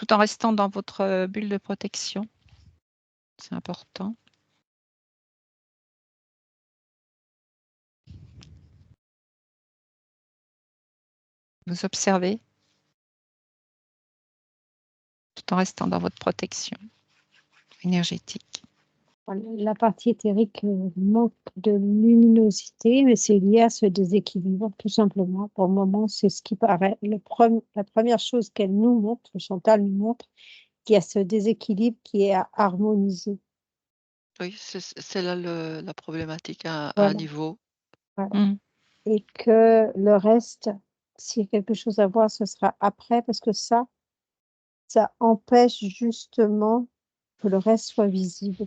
tout en restant dans votre bulle de protection. C'est important. Vous observez tout en restant dans votre protection énergétique. La partie éthérique manque de luminosité, mais c'est lié à ce déséquilibre, tout simplement. Pour le moment, c'est ce qui paraît. La première chose qu'elle nous montre, Chantal nous montre, qu'il y a ce déséquilibre qui est à harmoniser. Oui, c'est là la problématique à un Voilà. niveau. Voilà. Mm. Et que le reste, s'il y a quelque chose à voir, ce sera après, parce que ça empêche justement que le reste soit visible.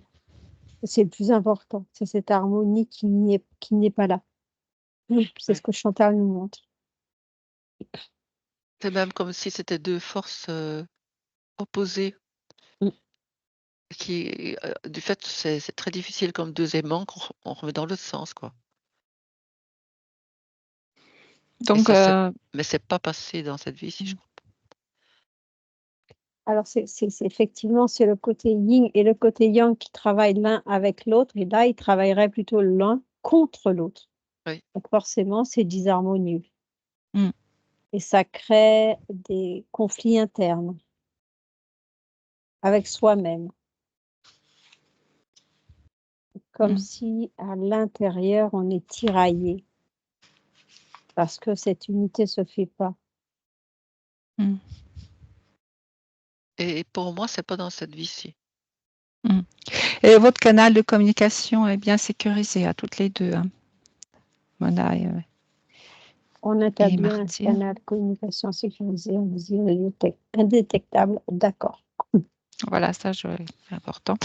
C'est le plus important, c'est cette harmonie qui n'est pas là. C'est Ouais. ce que Chantal nous montre. C'est même comme si c'était deux forces opposées. Mm. Qui, du fait, c'est très difficile comme deux aimants qu'on remet dans l'autre sens, quoi. Et Donc, ça, mais c'est pas passé dans cette vie, si je comprends. Alors, c'est effectivement, c'est le côté yin et le côté yang qui travaillent l'un avec l'autre, et là, ils travailleraient plutôt l'un contre l'autre. Oui. Donc, forcément, c'est disharmonieux. Mm. Et ça crée des conflits internes avec soi-même. Comme si à l'intérieur, on est tiraillé parce que cette unité se fait pas. Mm. Et pour moi, c'est pas dans cette vie-ci. Mm. Et votre canal de communication est bien sécurisé à toutes les deux, hein. Mona On établit un Martine. canal de communication sécurisé, indétectable, d'accord. Voilà, ça, c'est important.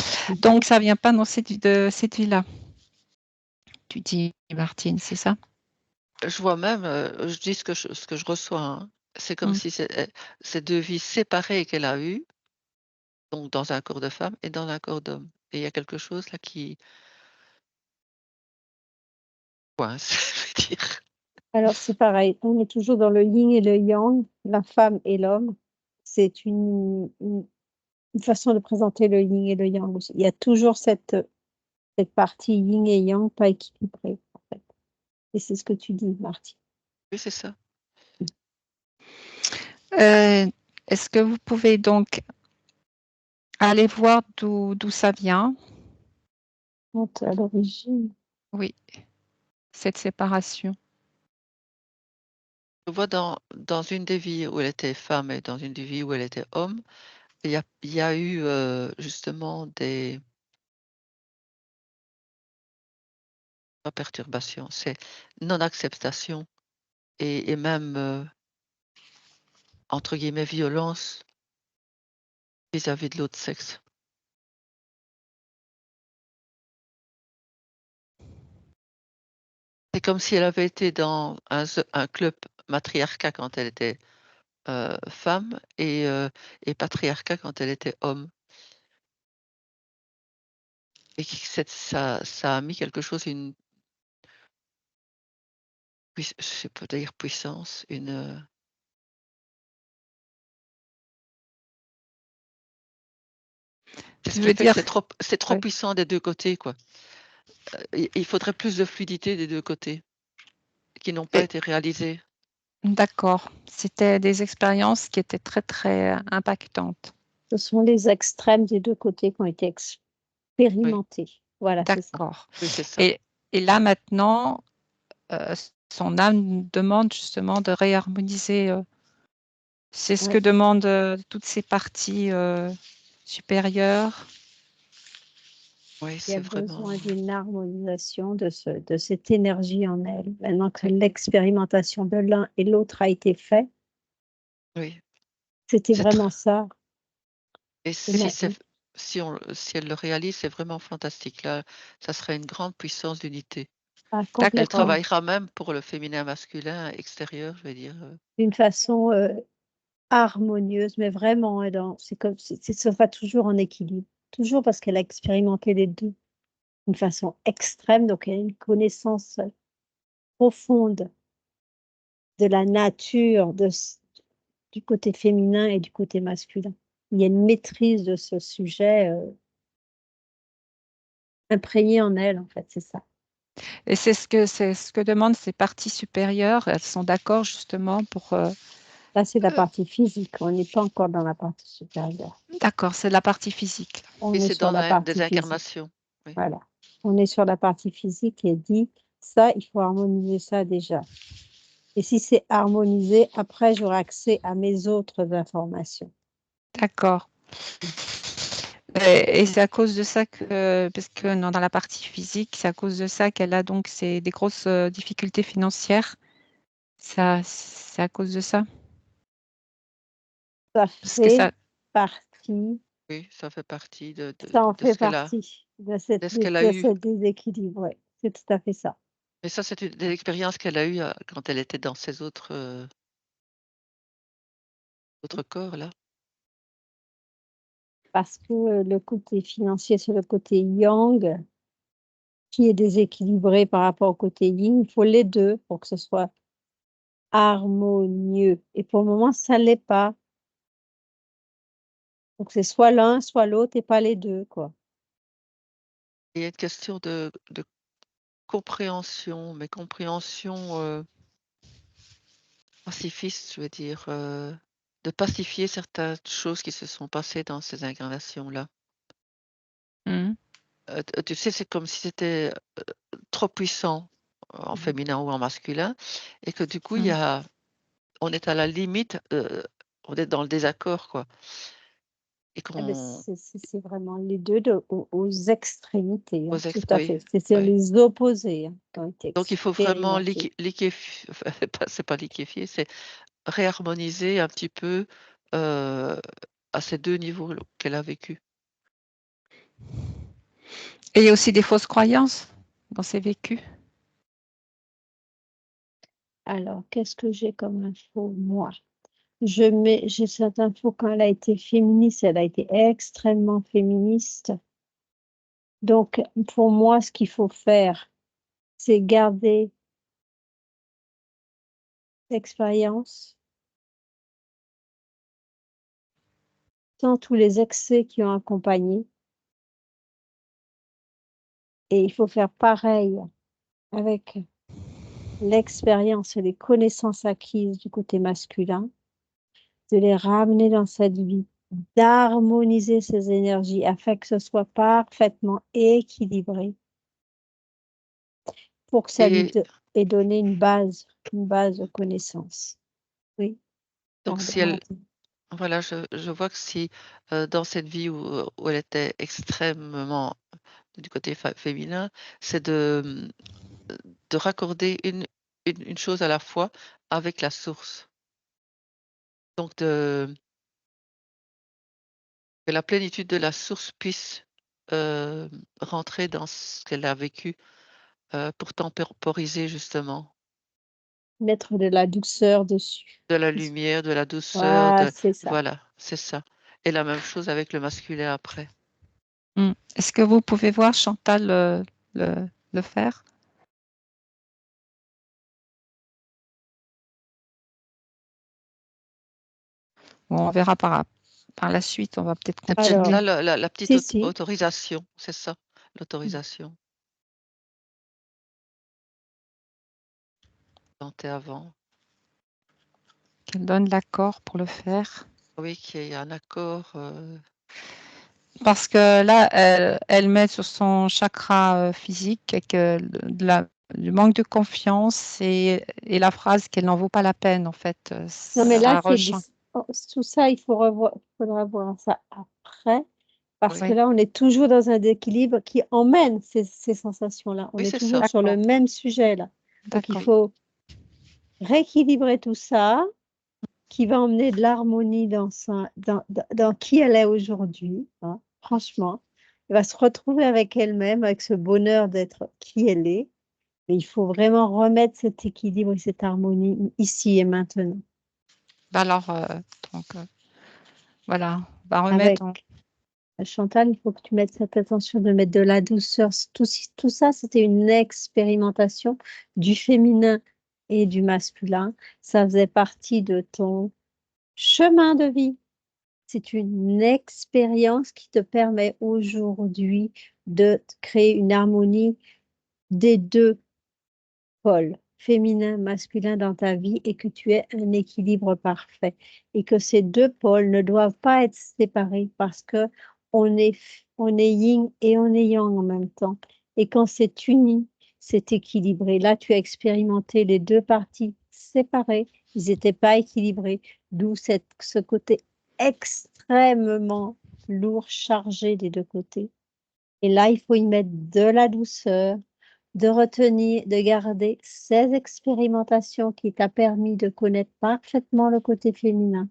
Donc, ça vient pas de cette vie-là. Tu dis, Martine, c'est ça? Je vois même, je dis ce que je reçois, hein. C'est comme si c'est deux vies séparées qu'elle a eues, donc dans un corps de femme et dans un corps d'homme. Et il y a quelque chose là qui coince, je veux dire. Alors, c'est pareil, on est toujours dans le yin et le yang, la femme et l'homme. C'est une façon de présenter le yin et le yang aussi. Il y a toujours cette partie yin et yang pas équilibrée, en fait. Et c'est ce que tu dis, Martine. Oui, c'est ça. Est-ce que vous pouvez donc aller voir d'où ça vient? À l'origine. Oui, cette séparation. Je vois dans une des vies où elle était femme et dans une des vies où elle était homme, il y a eu, justement des pas perturbations, c'est non-acceptation et même, entre guillemets «violence» vis-à-vis de l'autre sexe. C'est comme si elle avait été dans un club matriarcat quand elle était, femme et patriarcat quand elle était homme. Et qui ça a mis quelque chose, une je sais pas dire puissance, c'est ce Je qui veux fait que dire, c'est trop oui. puissant des 2 côtés, quoi. Il faudrait plus de fluidité des 2 côtés, qui n'ont pas Et- été réalisées. D'accord. C'était des expériences qui étaient très, très impactantes. Ce sont les extrêmes des deux côtés qui ont été expérimentés. Oui, Voilà, c'est ça. D'accord. oui, c'est ça. Et là, maintenant, son âme demande justement de réharmoniser. C'est ce Oui. que demandent toutes ces parties supérieures. Oui, Il y a c'est vraiment besoin d'une harmonisation de cette énergie en elle. Maintenant que l'expérimentation de l'un et l'autre a été faite, oui, c'était c'est tr vraiment ça. et Et maintenant, si elle le réalise, c'est vraiment fantastique. Là, ça serait une grande puissance d'unité. Elle complètement, travaillera même pour le féminin masculin extérieur, je veux dire, d'une façon harmonieuse, mais vraiment, c'est comme ça sera toujours en équilibre. Toujours parce qu'elle a expérimenté les deux d'une façon extrême, donc elle a une connaissance profonde de la nature du côté féminin et du côté masculin. il y a une maîtrise de ce sujet imprégnée en elle, en fait, c'est ça. Et c'est ce que demandent ces parties supérieures. Elles sont d'accord justement pour... Là, c'est la partie physique. On n'est pas encore dans la partie supérieure. D'accord, c'est la partie physique. On Et est c'est sur dans la partie des physique. incarnations. Oui. Voilà. On est sur la partie physique et dit, ça, il faut harmoniser ça déjà. Et si c'est harmonisé, après, j'aurai accès à mes autres informations. D'accord. Et c'est à cause de ça que, parce que dans la partie physique, c'est à cause de ça qu'elle a donc des grosses difficultés financières. Ça, c'est à cause de ça. Ça Parce que fait ça, partie, Oui, ça fait partie ça en de fait ce qu'elle a, partie de de ce qu'elle a eu. ce déséquilibre. Ouais. C'est tout à fait ça. Mais ça, c'est des expériences qu'elle a eues quand elle était dans ces autres corps, là. Parce que le côté financier, c'est le côté yang qui est déséquilibré par rapport au côté yin. Il faut les deux pour que ce soit harmonieux. Et pour le moment, ça ne l'est pas. Donc, c'est soit l'un, soit l'autre et pas les deux, quoi. Il y a une question de compréhension, mais compréhension pacifiste, je veux dire, de pacifier certaines choses qui se sont passées dans ces incarnations-là. hmm, Tu sais, c'est comme si c'était trop puissant en féminin ou en masculin, et que du coup, hmm. on est à la limite, on est dans le désaccord, quoi. Et Eh ben, qu'on c'est vraiment les deux aux extrémités, hein, tout à oui, fait. C'est oui. les opposés hein, qui ont été Donc il faut vraiment expérimentés. liquéfier, enfin, c'est pas liquéfier, c'est réharmoniser un petit peu à ces deux niveaux qu'elle a vécu. Et il y a aussi des fausses croyances dans ces vécus. Alors, qu'est-ce que j'ai comme info, moi? J'ai cette info quand elle a été féministe, elle a été extrêmement féministe. Donc, pour moi, ce qu'il faut faire, c'est garder l'expérience sans tous les excès qui ont accompagné. Et il faut faire pareil avec l'expérience et les connaissances acquises du côté masculin, de les ramener dans cette vie, d'harmoniser ces énergies afin que ce soit parfaitement équilibré pour que ça lui Et ait donné une base de connaissances. Oui, donc pardon, si elle, Martine. voilà, je vois que si dans cette vie où elle était extrêmement du côté féminin, c'est de raccorder une chose à la fois avec la source. Donc que la plénitude de la source puisse rentrer dans ce qu'elle a vécu pour temporiser justement Mettre de la douceur dessus. de la lumière, de la douceur, Voilà, c'est ça. voilà, c'est ça. Et la même chose avec le masculin après. Hmm. Est-ce que vous pouvez voir Chantal le faire? Bon, on verra par la suite, on va peut-être C'est peut-être là continuer. la petite Si. autorisation, c'est ça, l'autorisation. Tenter avant. Qu'elle donne l'accord pour le faire. Oui, qu'il y ait un accord. Parce que là, elle met sur son chakra physique et que du manque de confiance et la phrase qu'elle n'en vaut pas la peine, en fait, Non, mais là, ça rejoint. tout ça, faudra voir ça après, parce que Oui, là, on est toujours dans un équilibre qui emmène ces sensations-là. On oui, est c'est ça. toujours sur le D'accord, même sujet, là. Donc, il d'accord. faut rééquilibrer tout ça, qui va emmener de l'harmonie dans qui elle est aujourd'hui, hein, franchement. Elle va se retrouver avec elle-même, avec ce bonheur d'être qui elle est. Mais il faut vraiment remettre cet équilibre et cette harmonie ici et maintenant. Bah alors, donc, voilà, on va remettre en... Avec Chantal, il faut que tu mettes cette attention de mettre de la douceur. Tout ça, c'était une expérimentation du féminin et du masculin. Ça faisait partie de ton chemin de vie. C'est une expérience qui te permet aujourd'hui de créer une harmonie des deux pôles, féminin, masculin dans ta vie et que tu aies un équilibre parfait. Et que ces deux pôles ne doivent pas être séparés parce que on est yin et on est yang en même temps. Et quand c'est uni, c'est équilibré. Là, tu as expérimenté les deux parties séparées. Ils n'étaient pas équilibrés, d'où ce côté extrêmement lourd, chargé des deux côtés. Et là, il faut y mettre de la douceur, de retenir, de garder ces expérimentations qui t'a permis de connaître parfaitement le côté féminin,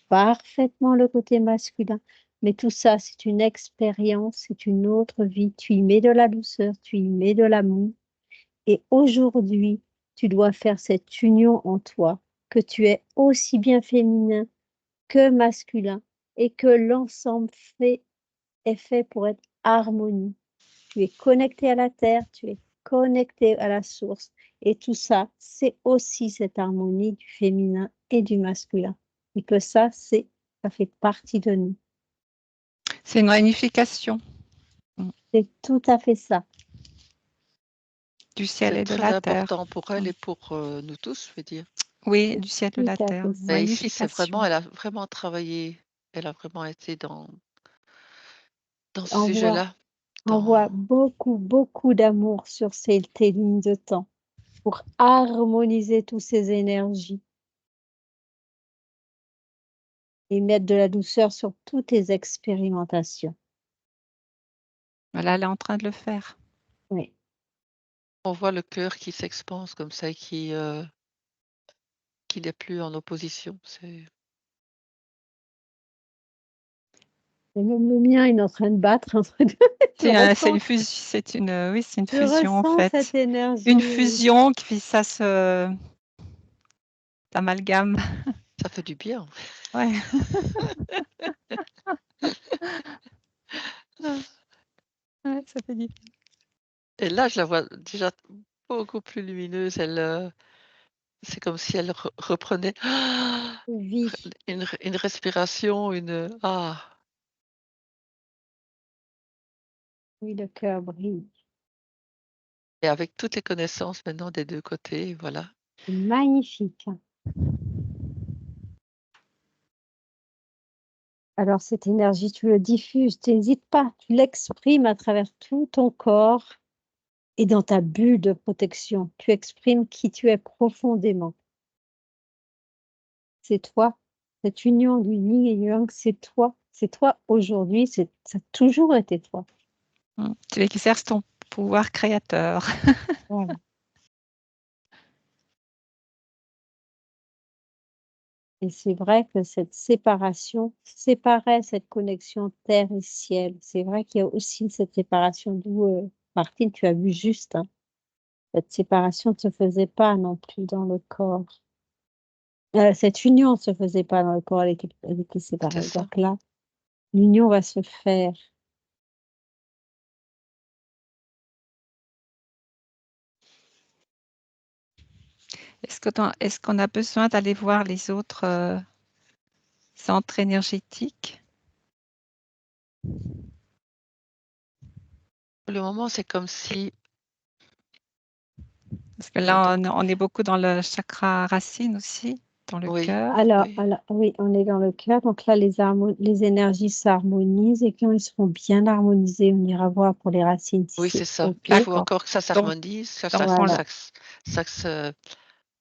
parfaitement le côté masculin. Mais tout ça, c'est une expérience, c'est une autre vie. Tu y mets de la douceur, tu y mets de l'amour. Et aujourd'hui, tu dois faire cette union en toi, que tu es aussi bien féminin que masculin et que l'ensemble est fait pour être harmonie. Tu es connecté à la terre, tu es connecté à la source. Et tout ça, c'est aussi cette harmonie du féminin et du masculin. Et que ça fait partie de nous. C'est une réunification C'est tout à fait ça. du ciel et C'est de très la terre. important pour elle et pour nous tous, je veux dire. Oui, du ciel et de la Tout à terre. fait ça. Mais ici, c'est Réunification. vraiment, elle a vraiment travaillé, elle a vraiment été dans ce Envoie, sujet-là. envoie beaucoup, beaucoup d'amour sur tes lignes de temps pour harmoniser toutes ces énergies et mettre de la douceur sur toutes tes expérimentations. Voilà, elle est en train de le faire. Oui. On voit le cœur qui s'expanse comme ça et qui n'est plus en opposition. Et même le mien, il est en train de battre entre deux. C'est ressens- une fusion, oui, c'est une Je fusion en ressens cette fait. énergie. Une fusion qui ça se amalgame. Ça fait du bien. Ouais. Ouais, ça fait du bien. Et là, je la vois déjà beaucoup plus lumineuse. C'est comme si elle reprenait Vie. une respiration, Oui, le cœur brille. et avec toutes les connaissances maintenant des deux côtés, voilà. C'est magnifique. Alors, cette énergie, tu le diffuses, tu n'hésites pas, tu l'exprimes à travers tout ton corps et dans ta bulle de protection. Tu exprimes qui tu es profondément. C'est toi. Cette union du yin et du yang, c'est toi. C'est toi aujourd'hui, ça a toujours été toi. Tu exerces ton pouvoir créateur. Voilà. Et c'est vrai que cette séparation séparait cette connexion terre et ciel. C'est vrai qu'il y a aussi cette séparation d'où, Martine, tu as vu juste, hein. Cette séparation ne se faisait pas non plus dans le corps. Cette union ne se faisait pas dans le corps, elle était séparée. C'est ça. Donc là, l'union va se faire. Est-ce qu'on a besoin d'aller voir les autres centres énergétiques? Pour le moment, c'est comme si Parce que là, on est beaucoup dans le chakra racine aussi, dans le oui, cœur. Alors, oui. oui, on est dans le cœur. Donc là, les énergies s'harmonisent et quand ils seront bien harmonisés, on ira voir pour les racines. Oui, Si c'est ça. OK. Il faut D'accord. encore que ça s'harmonise, Donc, Voilà.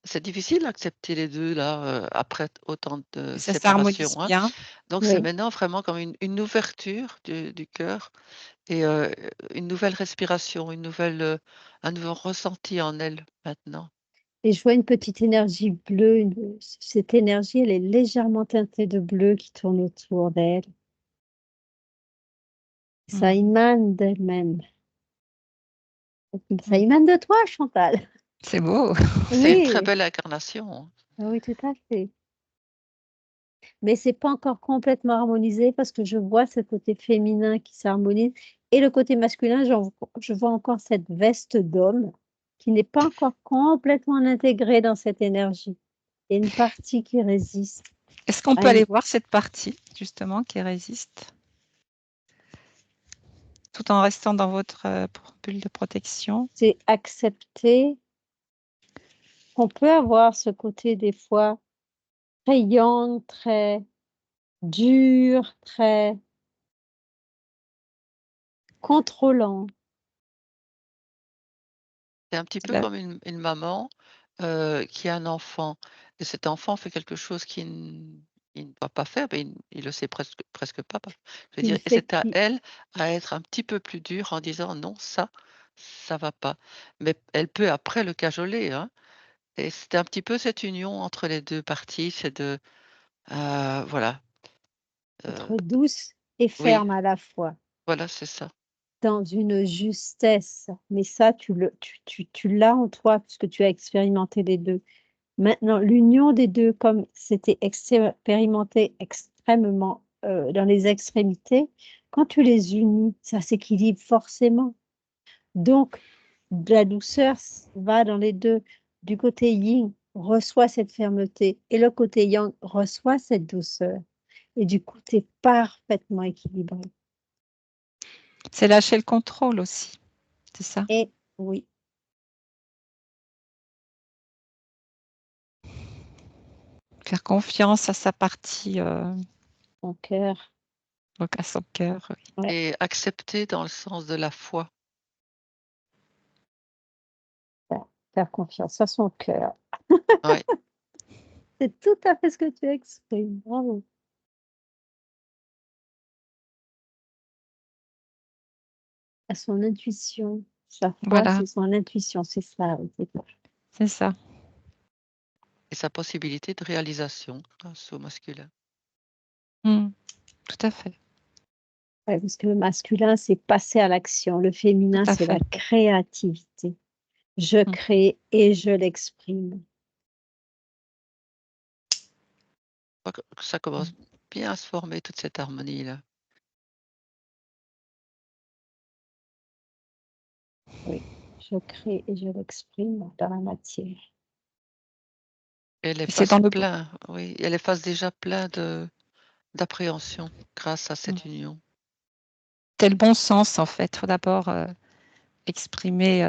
c'est difficile d'accepter les 2 là, après autant de ça s'harmonise séparation, hein. bien. Donc c'est Oui. maintenant vraiment comme une ouverture du cœur et une nouvelle respiration, un nouveau ressenti en elle maintenant. Et je vois une petite énergie bleue. Cette énergie, elle est légèrement teintée de bleu qui tourne autour d'elle. Ça émane d'elle-même. Ça émane de toi, Chantal. C'est beau. C'est une très Oui, belle incarnation, hein. oui, tout à fait. Mais c'est pas encore complètement harmonisé parce que je vois ce côté féminin qui s'harmonise et le côté masculin, je vois encore cette veste d'homme qui n'est pas encore complètement intégrée dans cette énergie. Il y a une partie qui résiste. Est-ce qu'on peut Aïe. aller voir cette partie, justement, qui résiste, tout en restant dans votre bulle de protection? C'est accepter qu'on peut avoir ce côté des fois très yang, très dur, très contrôlant. C'est un petit peu Là, comme une maman, qui a un enfant et cet enfant fait quelque chose il ne doit pas faire, mais il le sait presque pas, je veux Il dire et fait c'est à qui elle à être un petit peu plus dure en disant: «Non, ça va pas». Mais elle peut après le cajoler, hein et c'est un petit peu cette union entre les 2 parties, c'est de, voilà, heu, être douce et oui, ferme à la fois, voilà, c'est ça. dans une justesse. Mais ça, tu l'as en toi puisque tu as expérimenté les 2. Maintenant, l'union des 2, comme c'était expérimenté extrêmement, dans les extrémités, quand tu les unis, ça s'équilibre forcément. Donc de la douceur va dans les 2. Du côté yin, reçoit cette fermeté et le côté yang reçoit cette douceur et du coup, tu es parfaitement équilibré c'est lâcher le contrôle aussi, c'est ça? et oui, Faire confiance à sa partie, ton cœur, donc à son cœur, oui. ouais, Et accepter dans le sens de la foi. faire confiance à son cœur. Ouais, C'est tout à fait ce que tu exprimes, bravo. À son intuition, sa foi, Voilà, c'est son intuition, c'est ça, oui, c'est ça. c'est ça. et sa possibilité de réalisation grâce au masculin. Mmh, tout à fait, Ouais, parce que le masculin, c'est passer à l'action, le tout féminin, à c'est la fait. créativité. Je Mmh. crée et je l'exprime. Je crois que ça commence bien à se former toute cette harmonie-là. Oui, je crée et je l'exprime dans la matière. Elle Et c'est efface dans le plein, oui, elle efface déjà plein d'appréhension grâce à mmh, cette union. c'est le bon sens, en fait. Il faut d'abord, exprimer,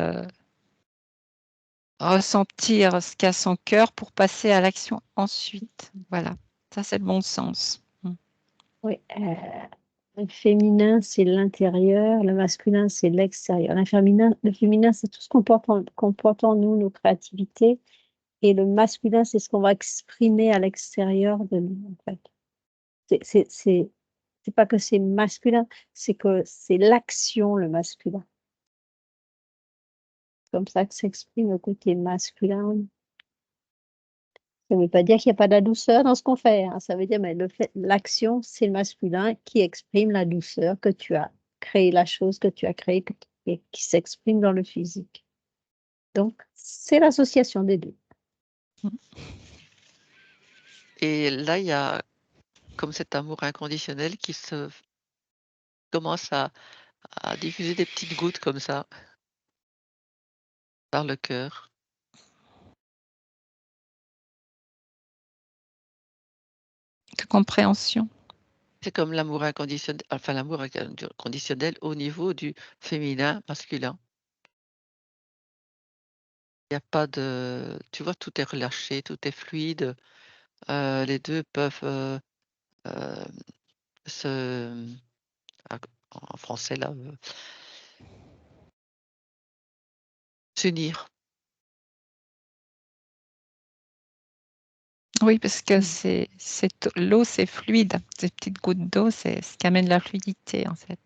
ressentir ce qu'a son cœur pour passer à l'action ensuite. Voilà, ça, c'est le bon sens. Mmh. Oui, le féminin, c'est l'intérieur, le masculin, c'est l'extérieur. Le féminin, c'est tout ce qu'on porte en nous, nos créativités, et le masculin, c'est ce qu'on va exprimer à l'extérieur de nous, en fait. C'est pas que c'est masculin, c'est que c'est l'action, le masculin. Comme ça que s'exprime le côté masculin. Ça veut pas dire qu'il y a pas de la douceur dans ce qu'on fait, hein. Ça veut dire, mais l'action, c'est le masculin qui exprime la douceur que tu as créé, la chose que tu as créée, et qui s'exprime dans le physique. Donc, c'est l'association des 2. Mmh. Et là, il y a comme cet amour inconditionnel qui se commence à diffuser des petites gouttes comme ça, par le cœur. De compréhension. C'est comme l'amour inconditionnel enfin l'amour inconditionnel au niveau du féminin, masculin. Il y a pas de tu vois, tout est relâché, tout est fluide, les 2 peuvent, hem, se ac en français là, s'unir. Oui, parce que Mmh. l'eau, c'est fluide. Ces petites gouttes d'eau, c'est ce qui amène la fluidité, en fait.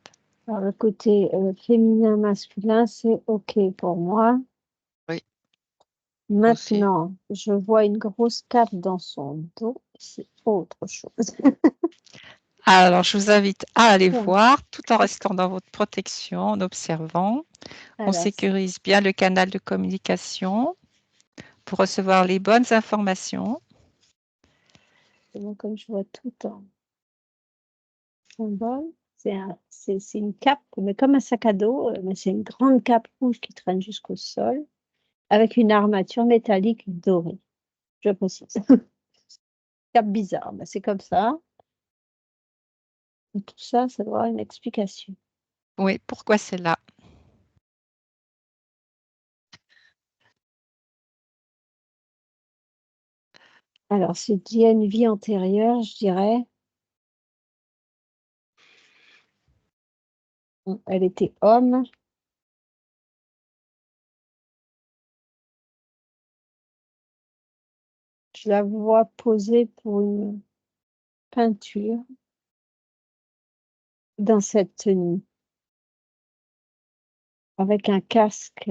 Alors le côté, féminin, masculin, c'est OK pour moi. Oui, aussi. Maintenant, je vois une grosse cape dans son dos, c'est autre chose. Alors, je vous invite à aller Ouais, voir, tout en restant dans votre protection, en observant. On alors sécurise bien le canal de communication pour recevoir les bonnes informations. c'est bon comme je vois tout en symbole. C'est une cape, mais comme un sac à dos, mais c'est une grande cape rouge qui traîne jusqu'au sol, avec une armature métallique dorée, je précise. Cap bizarre, ben, c'est comme ça. Et tout ça, ça doit avoir une explication. Oui, pourquoi c'est là? Alors, c'est lié à une vie antérieure, je dirais. Elle était homme. Je la vois posée pour une peinture dans cette tenue, avec un casque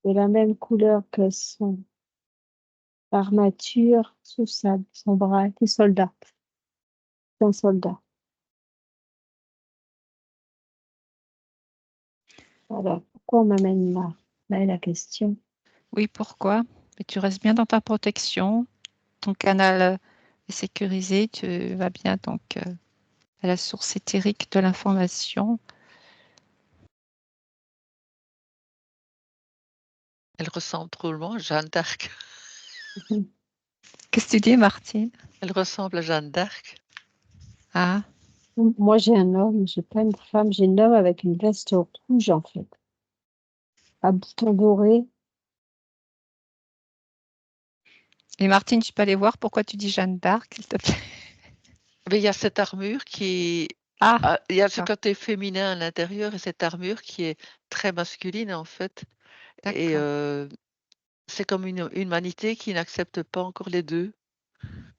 de la même couleur que son armature sous son bras, des soldats. C'est un soldat. Alors, pourquoi on m'amène là? Là est la question. Oui, pourquoi? Mais tu restes bien dans ta protection. Ton canal est sécurisé. Tu vas bien donc à la source éthérique de l'information. Elle ressemble drôlement à Jeanne d'Arc. Qu'est-ce que tu dis, Martine? Elle ressemble à Jeanne d'Arc. Ah, Moi, j'ai un homme, j'ai pas une femme, j'ai un homme avec une veste rouge, en fait, à boutons dorés. et Martine, tu peux aller voir pourquoi tu dis Jeanne d'Arc, s'il te plaît? Mais il y a cette armure qui Ah, il y a ce d'accord, côté féminin à l'intérieur et cette armure qui est très masculine, en fait et d'accord. c'est comme une humanité qui n'accepte pas encore les 2.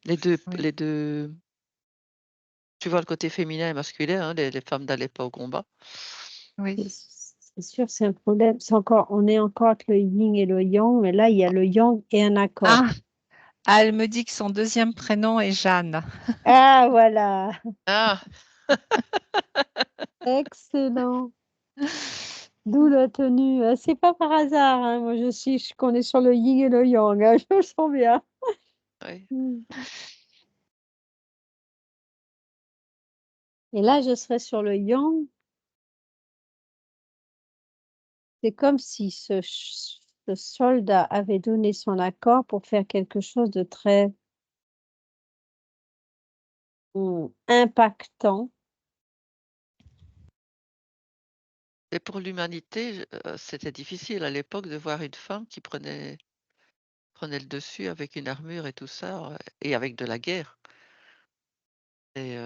Les 2 Oui, les 2 tu vois le côté féminin et masculin, hein, les femmes n'allaient pas au combat. oui. C'est sûr, c'est un problème. On est encore avec le yin et le yang, mais là, il y a le yang et un accord. Ah, elle me dit que son deuxième prénom est Jeanne. Ah, voilà. Ah! Excellent. D'où la tenue. C'est pas par hasard, hein. Moi, je connais sur le yin et le yang, hein. Je le sens bien. Oui. Mm. Et là, je serais sur le yang. C'est comme si ce soldat avait donné son accord pour faire quelque chose de très impactant. Et pour l'humanité, c'était difficile à l'époque de voir une femme qui prenait le dessus avec une armure et tout ça, et avec de la guerre et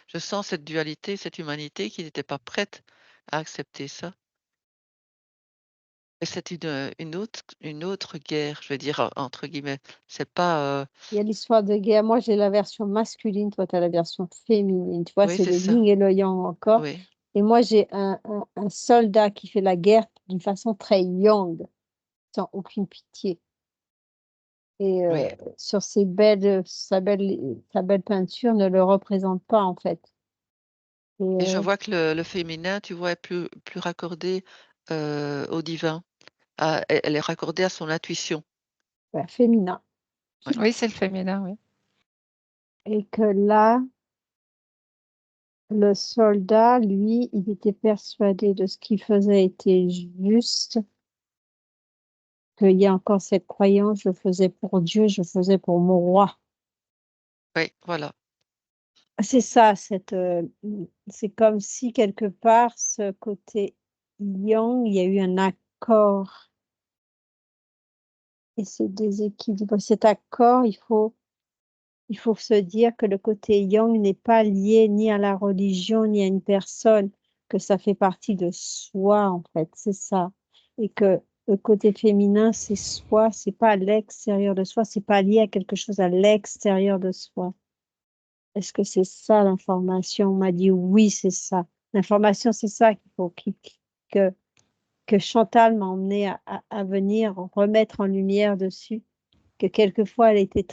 je sens cette dualité, cette humanité qui n'était pas prête à accepter ça et c'est une autre guerre, je vais dire, entre guillemets. C'est pas, Il y a l'histoire de guerre. Moi, j'ai la version masculine, toi, tu as la version féminine. Tu vois, oui, c'est c'est le ça. yin et le yang encore. Oui, Et moi, j'ai un soldat qui fait la guerre d'une façon très yang, sans aucune pitié. Et oui sur sa belle peinture ne le représente pas, en fait. Et, et je vois que le féminin, tu vois, est plus raccordé, au divin. Elle est raccordée à son intuition. bah, féminin. Ouais. Oui, c'est le féminin, oui. Et que là, le soldat, lui, il était persuadé de ce qu'il faisait était juste, qu'il y a encore cette croyance, je faisais pour Dieu, je faisais pour mon roi. Oui, voilà. C'est ça, c'est comme si quelque part, ce côté yang, il y a eu un accord et ce déséquilibre. Cet accord, il faut se dire que le côté yang n'est pas lié ni à la religion, ni à une personne, que ça fait partie de soi, en fait, c'est ça. Et que le côté féminin, c'est soi, c'est pas à l'extérieur de soi, c'est pas lié à quelque chose à l'extérieur de soi. Est-ce que c'est ça l'information? On m'a dit oui, c'est ça. L'information, c'est ça que, que Chantal m'a emmené à venir remettre en lumière dessus. Que quelquefois, elle était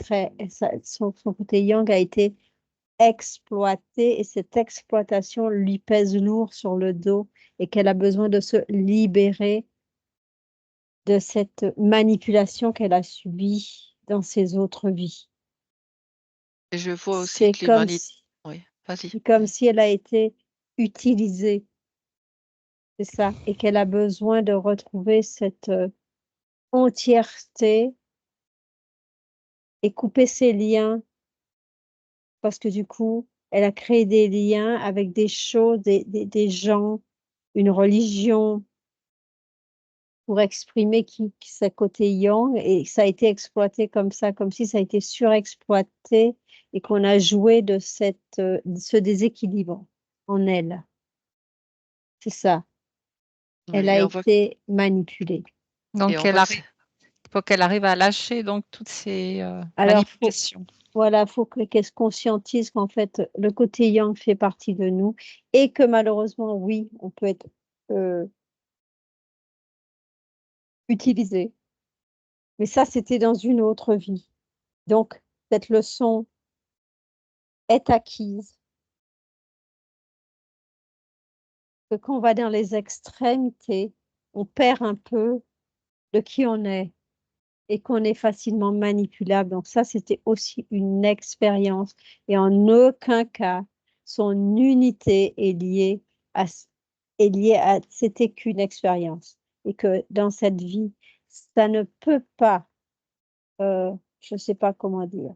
son côté yang a été exploité et cette exploitation lui pèse lourd sur le dos et qu'elle a besoin de se libérer de cette manipulation qu'elle a subie dans ses autres vies. Et je vois aussi que oui, vas-y. C'est comme si elle a été utilisée, c'est ça, et qu'elle a besoin de retrouver cette entièreté et couper ses liens parce que du coup, elle a créé des liens avec des choses, des gens, une religion pour exprimer qui c'est côté yang et ça a été exploité comme ça, comme si ça a été surexploité et qu'on a joué de ce déséquilibre en elle. C'est ça. Oui, Elle a et été manipulée. Donc, on voit que il faut qu'elle arrive à lâcher donc toutes ces Alors, manipulations. voilà, faut qu'elle se conscientise qu'en fait, le côté yang fait partie de nous et que malheureusement, oui, on peut être utilisé. Mais ça, c'était dans une autre vie. Donc, cette leçon est acquise. Que quand on va dans les extrémités, on perd un peu de qui on est et qu'on est facilement manipulable. Donc ça, c'était aussi une expérience et en aucun cas, son unité est liée à c'était qu'une expérience et que dans cette vie, ça ne peut pas, je ne sais pas comment dire,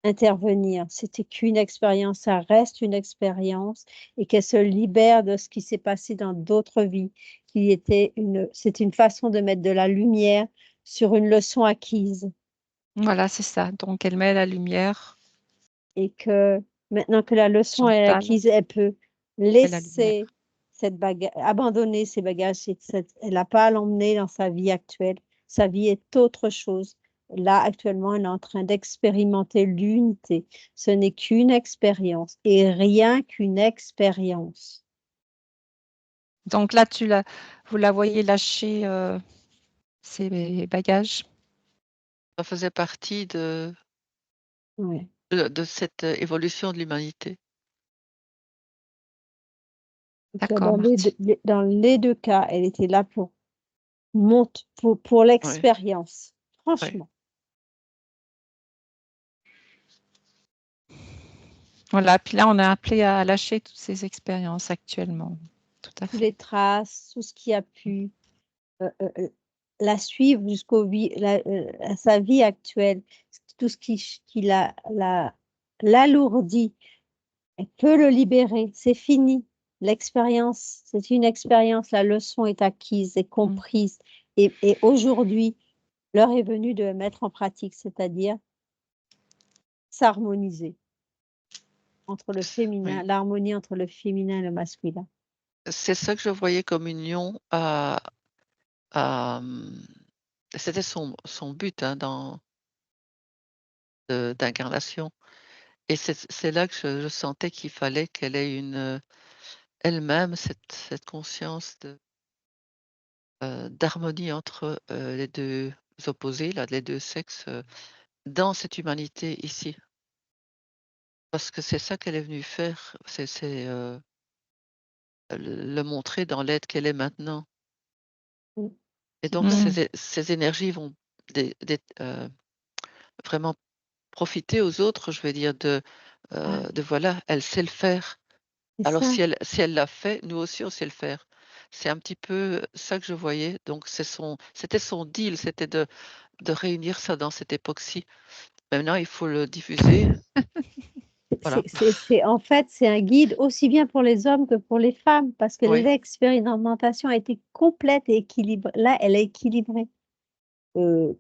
intervenir. C'était qu'une expérience, ça reste une expérience et qu'elle se libère de ce qui s'est passé dans d'autres vies, c'est une façon de mettre de la lumière sur une leçon acquise Voilà, c'est ça. Donc, elle met la lumière et que maintenant que la leçon est Chantal acquise, elle peut et la lumière. laisser abandonner ses bagages. Elle n'a pas à l'emmener dans sa vie actuelle. Sa vie est autre chose. Là, actuellement, elle est en train d'expérimenter l'unité. Ce n'est qu'une expérience et rien qu'une expérience. Donc là, vous la voyez lâcher ses bagages. ça faisait partie Ouais. de cette évolution de l'humanité. Donc, D'accord, Martine. dans les deux cas, elle était là pour pour Oui, l'expérience. oui. Franchement. Voilà, puis là, on est appelé à lâcher toutes ces expériences actuellement. Tout à Tous fait. les traces, tout ce qui a pu la suivre à sa vie actuelle, tout ce qui l'alourdit, elle peut le libérer, c'est fini. L'expérience, c'est une expérience, la leçon est acquise et comprise. Et aujourd'hui, l'heure est venue de mettre en pratique, c'est-à-dire s'harmoniser entre le féminin, Oui. l'harmonie entre le féminin et le masculin. C'est ça que je voyais comme union c'était son but, hein, d'incarnation et c'est là que je sentais qu'il fallait qu'elle ait elle-même cette conscience d'harmonie entre, les 2 opposés là, les 2 sexes, dans cette humanité ici. Parce que c'est ça qu'elle est venue faire, le montrer dans l'être qu'elle est maintenant Mm. et Tout donc à fait. ces énergies vont vraiment profiter aux autres, je veux dire Ah, de voilà, elle sait le faire. c'est Alors ça. si elle l'a fait, nous aussi on sait le faire. C'est un petit peu ça que je voyais, donc c'était son deal, c'était de réunir ça dans cette époque-ci. Maintenant il faut le diffuser, voilà. En fait, c'est un guide aussi bien pour les hommes que pour les femmes, parce que Oui. l'expérimentation a été complète et équilibrée. Là, elle est équilibrée.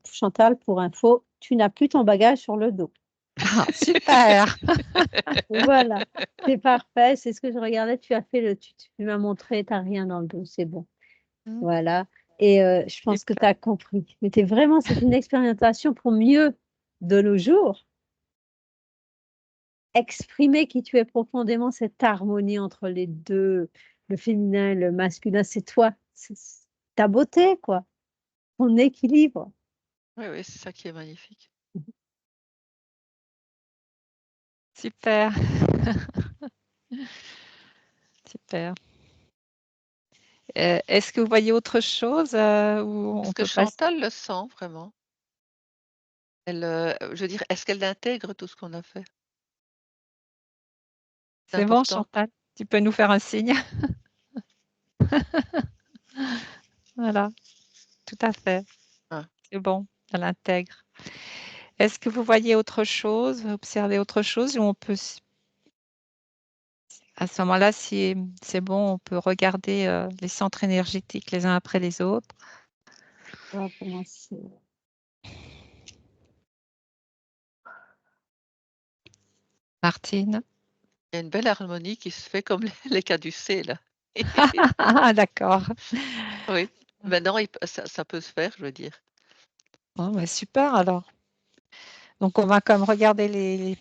Chantal, pour info, tu n'as plus ton bagage sur le dos. Ah, super. Voilà, c'est parfait. C'est ce que je regardais. Tu as fait tu m'as montré, tu n'as rien dans le dos, c'est bon. Voilà. Et je pense que tu Super. as compris. Mais c'est une expérimentation pour mieux, de nos jours, exprimer qui tu es profondément, cette harmonie entre les deux, le féminin et le masculin, c'est toi, c'est ta beauté, quoi, ton équilibre. Oui, oui, c'est ça qui est magnifique. Super. Super. Est-ce que vous voyez autre chose où on Est-ce que peut passer? Chantal le sent vraiment? Elle, je veux dire, est-ce qu'elle intègre tout ce qu'on a fait? C'est C'est bon, important. Chantal? Tu peux nous faire un signe? Voilà, tout à fait. Hein. C'est bon, elle intègre. Est-ce que vous voyez autre chose, observez autre chose ou on peut, à ce moment-là, si c'est bon, on peut regarder les centres énergétiques les uns après les autres. On va commencer. Martine. Il y a une belle harmonie qui se fait comme les caducées, là. Ah, d'accord. Oui. Maintenant, ça peut se faire, je veux dire. Bon, bah, super alors. Donc, on va comme regarder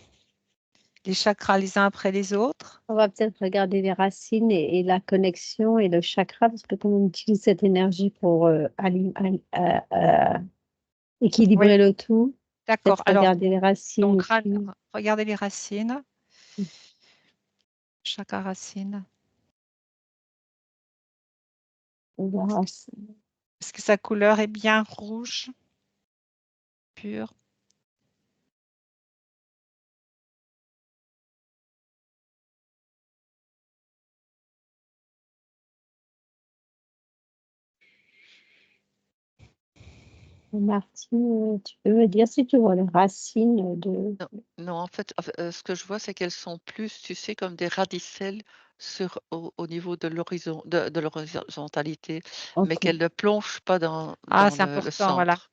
les chakras les uns après les autres. On va peut-être regarder les racines et la connexion et le chakra, parce que comme on utilise cette énergie pour Oui, équilibrer le tout, d'accord. peut-être Alors, regarder les racines donc, et puis regardez les racines, chakra racine. on verra. Est-ce que sa couleur est bien rouge, pure? Martine, tu peux me dire si tu vois les racines de... Non, non, en fait, ce que je vois, c'est qu'elles sont plus, tu sais, comme des radicelles au niveau de l'horizontalité, mais Ok, qu'elles ne plongent pas dans Ah, dans c'est le important, voilà. centre.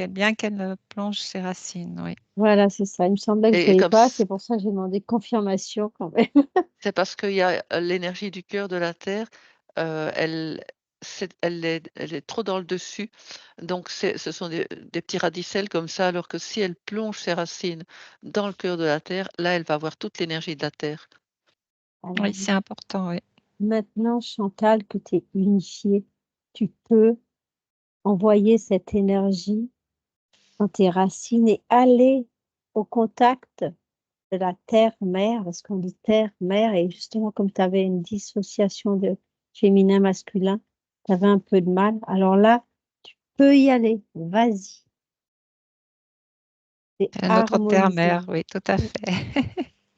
Bien qu'elle plonge ses racines, oui. voilà, c'est ça. Il me semblait que je ne Et voyais comme pas, c'est pour ça que j'ai demandé confirmation quand même. c'est parce qu'il y a l'énergie du cœur de la terre, elle elle est trop dans le dessus, donc ce sont des petits radicelles comme ça, alors que si elle plonge ses racines dans le cœur de la terre, là, elle va avoir toute l'énergie de la terre. Alors, Oui, c'est important, oui. maintenant, Chantal, que tu es unifiée, tu peux envoyer cette énergie dans tes racines et aller au contact de la terre-mère, parce qu'on dit terre-mère, et justement, comme tu avais une dissociation de féminin-masculin, tu avais un peu de mal. Alors là, tu peux y aller, vas-y, c'est Notre harmonisé. terre-mère, oui, tout à fait.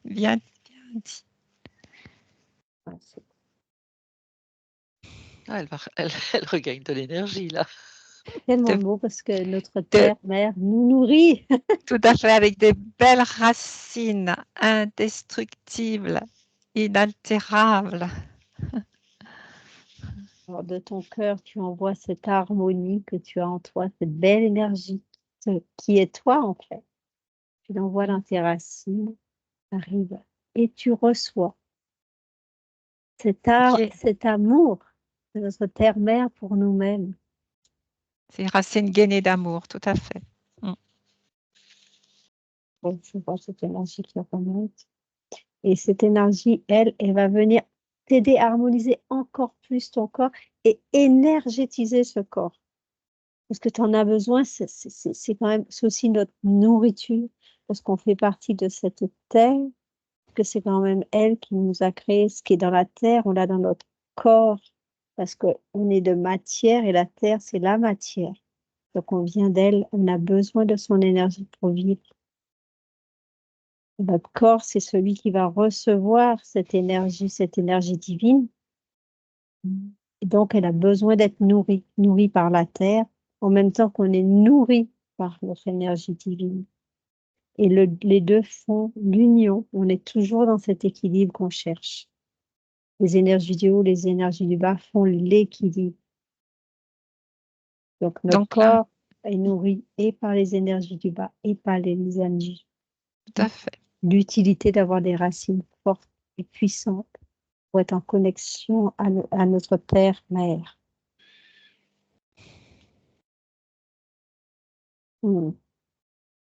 Bien, bien dit. Ouais, c'est Ah, elle regagne de l'énergie là. tellement De- beau parce que notre de- terre-mère nous nourrit. Tout à fait, avec des belles racines indestructibles, inaltérables. Alors, de ton cœur, tu envoies cette harmonie que tu as en toi, cette belle énergie qui est toi en fait. Tu l'envoies dans tes racines, arrive et tu reçois Ok. cet amour de notre terre-mère pour nous-mêmes. C'est racines gainées d'amour, tout à fait. Mm. Bon, je vois cette énergie qui remonte. Et cette énergie, elle va venir t'aider à harmoniser encore plus ton corps et énergétiser ce corps. Parce que tu en as besoin, c'est quand même, c'est aussi notre nourriture, parce qu'on fait partie de cette terre, que c'est quand même elle qui nous a créé. Ce qui est dans la terre, on l'a dans notre corps, parce qu'on est de matière et la terre, c'est la matière. Donc on vient d'elle, on a besoin de son énergie pour vivre. Notre corps, c'est celui qui va recevoir cette énergie divine. Et donc, elle a besoin d'être nourrie, nourrie par la terre, en même temps qu'on est nourri par notre énergie divine. Et les deux font l'union. On est toujours dans cet équilibre qu'on cherche. Les énergies du haut, les énergies du bas font l'équilibre. Donc, notre Donc là, corps est nourri et par les énergies du bas et par les énergies. tout à fait. L'utilité d'avoir des racines fortes et puissantes pour être en connexion à notre terre-mère.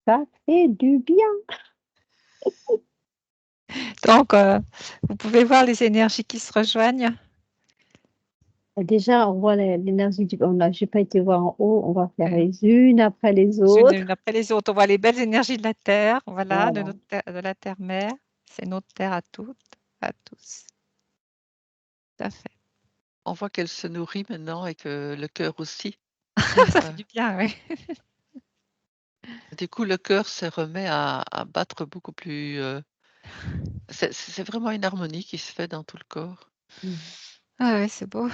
Ça fait du bien. Donc, vous pouvez voir les énergies qui se rejoignent. Déjà, on voit l'énergie du... J'ai pas été voir en haut, on va faire euh, les unes après les Les autres. unes après les autres. On voit les belles énergies de la Terre, voilà, Voilà. de la Terre-mère. C'est notre Terre à toutes, à tous. Tout à fait. On voit qu'elle se nourrit maintenant et que le cœur aussi. Ça Heu, fait du bien, oui. du coup, le cœur se remet à battre beaucoup plus, c'est vraiment une harmonie qui se fait dans tout le corps. Mhm. Ah oui, c'est beau.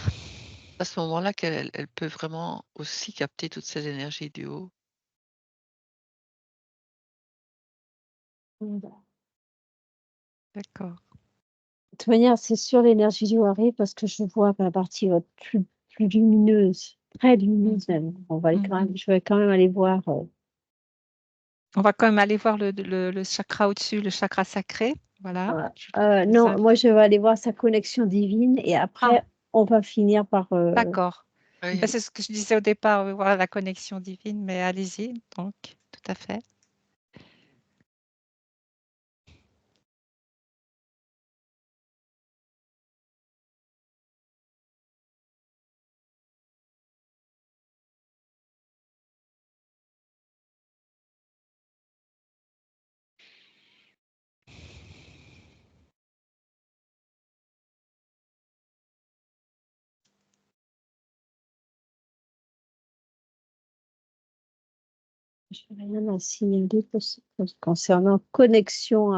À ce moment-là qu'elle peut vraiment aussi capter toutes ces énergies du haut. Voilà. D'accord. De toute manière, c'est sur l'énergie du Wari parce que je vois que la partie plus lumineuse, très lumineuse même. Je vais quand même aller voir. On va quand même aller voir le chakra au-dessus, le chakra sacré. Voilà. Voilà. Non, moi je vais aller voir sa connexion divine et après on va finir par. D'accord. Oui. Ben, c'est ce que je disais au départ, voilà la connexion divine, mais allez-y, donc, tout à fait. Je n'ai rien à signaler concernant connexion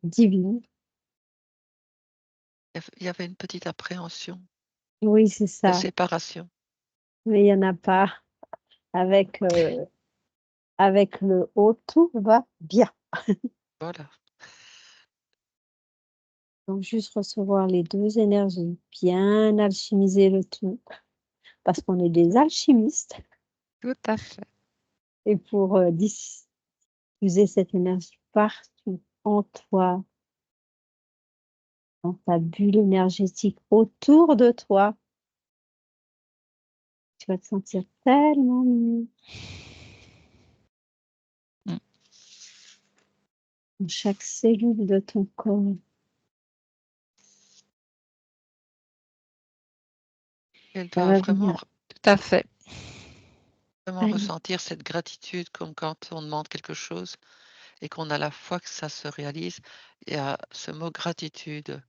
divine. Il y avait une petite appréhension Oui, c'est de ça. séparation. Mais il n'y en a pas. Avec le haut, tout va bien. Voilà. Donc, juste recevoir les deux énergies, bien alchimiser le tout, parce qu'on est des alchimistes. Tout à fait. Et pour diffuser cette énergie partout en toi, dans ta bulle énergétique autour de toi, tu vas te sentir tellement mieux. Dans chaque cellule de ton corps. Elle Ça doit va vraiment, venir. Tout à fait. vraiment ressentir cette gratitude comme quand on demande quelque chose et qu'on a la foi que ça se réalise. Il y a ce mot gratitude.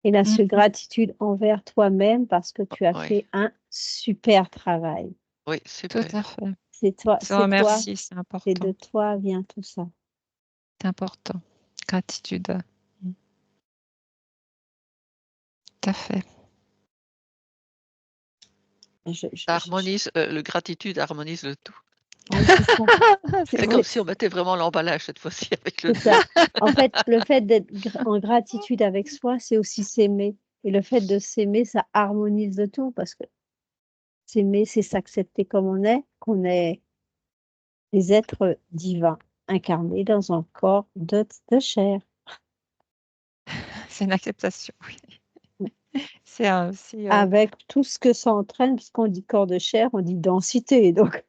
Et là, ce gratitude envers toi-même parce que tu as Oui, fait un super travail. oui, Tout super. à fait. C'est toi, Se c'est toi, remercier, c'est c'est important. de toi vient tout ça. C'est important. Gratitude. Tout à fait. Ça harmonise, le gratitude harmonise le tout. Oui, c'est ça. C'est comme si on mettait vraiment l'emballage cette fois-ci avec le C'est ça. En fait, le fait d'être en gratitude avec soi, c'est aussi s'aimer. Et le fait de s'aimer, ça harmonise le tout parce que s'aimer, c'est s'accepter comme on est, qu'on est des êtres divins incarnés dans un corps de chair. C'est une acceptation, oui. C'est aussi. Avec tout ce que ça entraîne, parce qu'on dit corps de chair, on dit densité. Donc,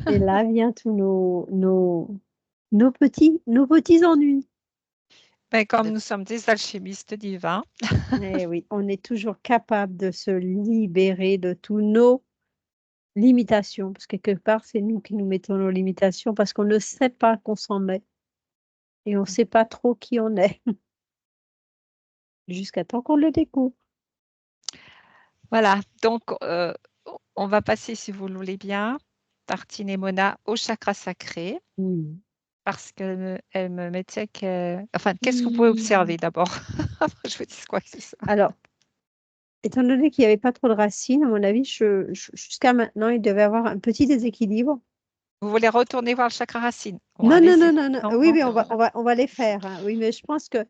et là vient tous nos petits ennuis. Ben, comme nous sommes des alchimistes divins. Eh oui, on est toujours capable de se libérer de tous nos limitations, parce que quelque part, c'est nous qui nous mettons nos limitations, parce qu'on ne sait pas qu'on s'en met. Et on ne sait pas trop qui on est. Jusqu'à temps qu'on le découvre. Voilà, donc on va passer, si vous le voulez bien, Tartine et Mona, au chakra sacré, parce qu'elle me mettait que... Enfin, qu'est-ce que vous pouvez observer d'abord? Après, je vous dis quoi que ce soit. Alors, étant donné qu'il n'y avait pas trop de racines, à mon avis, jusqu'à maintenant, il devait avoir un petit déséquilibre. Vous voulez retourner voir le chakra racine? Bon, Non, non, allez-y. non, non, non. Non, Oui, non. mais on va les faire. Hein. Oui, mais je pense que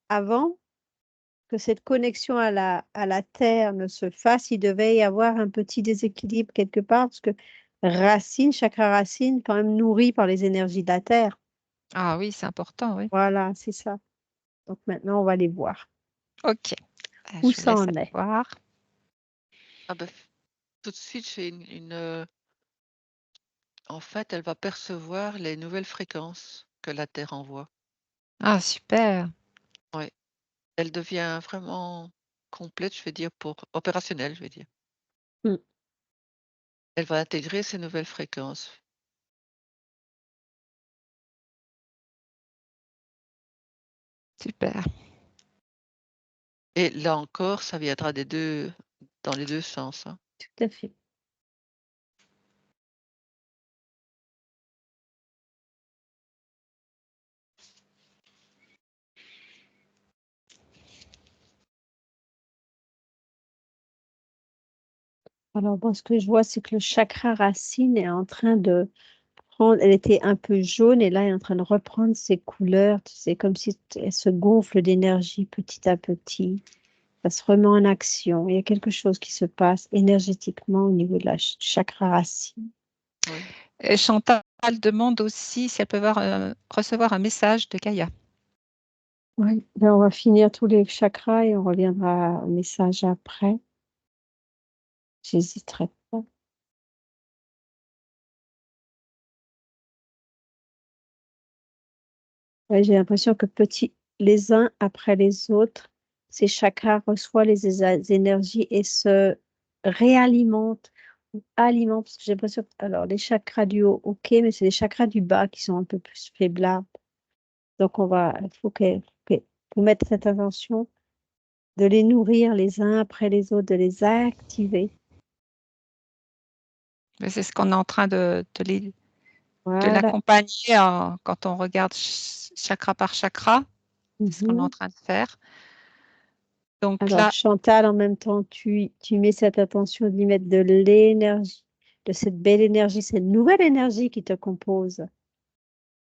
avant que cette connexion à la terre ne se fasse, il devait y avoir un petit déséquilibre quelque part, parce que racine, chakra racine, quand même nourri par les énergies de la terre. Ah oui, c'est important, oui. Voilà, c'est ça. Donc maintenant, on va les voir. Ok. Où Je vous ça laisse en aller est. voir. Ah ben, tout de suite, j'ai en fait, elle va percevoir les nouvelles fréquences que la Terre envoie. Ah, super. Oui, elle devient vraiment complète, je vais dire, opérationnelle, je vais dire. Mm. Elle va intégrer ces nouvelles fréquences. Super. Et là encore, ça viendra dans les 2 sens, hein. Tout à fait. Alors, moi, ce que je vois, c'est que le chakra racine est en train de reprendre. Elle était un peu jaune et là, elle est en train de reprendre ses couleurs. C'est comme si elle se gonfle d'énergie petit à petit. Ça se remet en action. Il y a quelque chose qui se passe énergétiquement au niveau de la chakra racine. Oui. Et Chantal demande aussi si elle peut recevoir un message de Gaïa. Oui, ben, on va finir tous les chakras et on reviendra au message après. J'hésiterai pas. Ouais, j'ai l'impression que les uns après les autres, ces chakras reçoivent les énergies et se réalimentent ou alimentent. Parce que j'ai l'impression que, alors, les chakras du haut, ok, mais c'est les chakras du bas qui sont un peu plus faiblards. Donc, il faut qu'on mette cette intention de les nourrir les uns après les autres, de les activer. Mais c'est ce qu'on est en train de Voilà. l'accompagner quand on regarde chakra par chakra. C'est ce qu'on est en Mhm. train de faire. Donc Alors, là, Chantal, en même temps, tu mets cette attention d'y mettre de l'énergie, de cette belle énergie, cette nouvelle énergie qui te compose.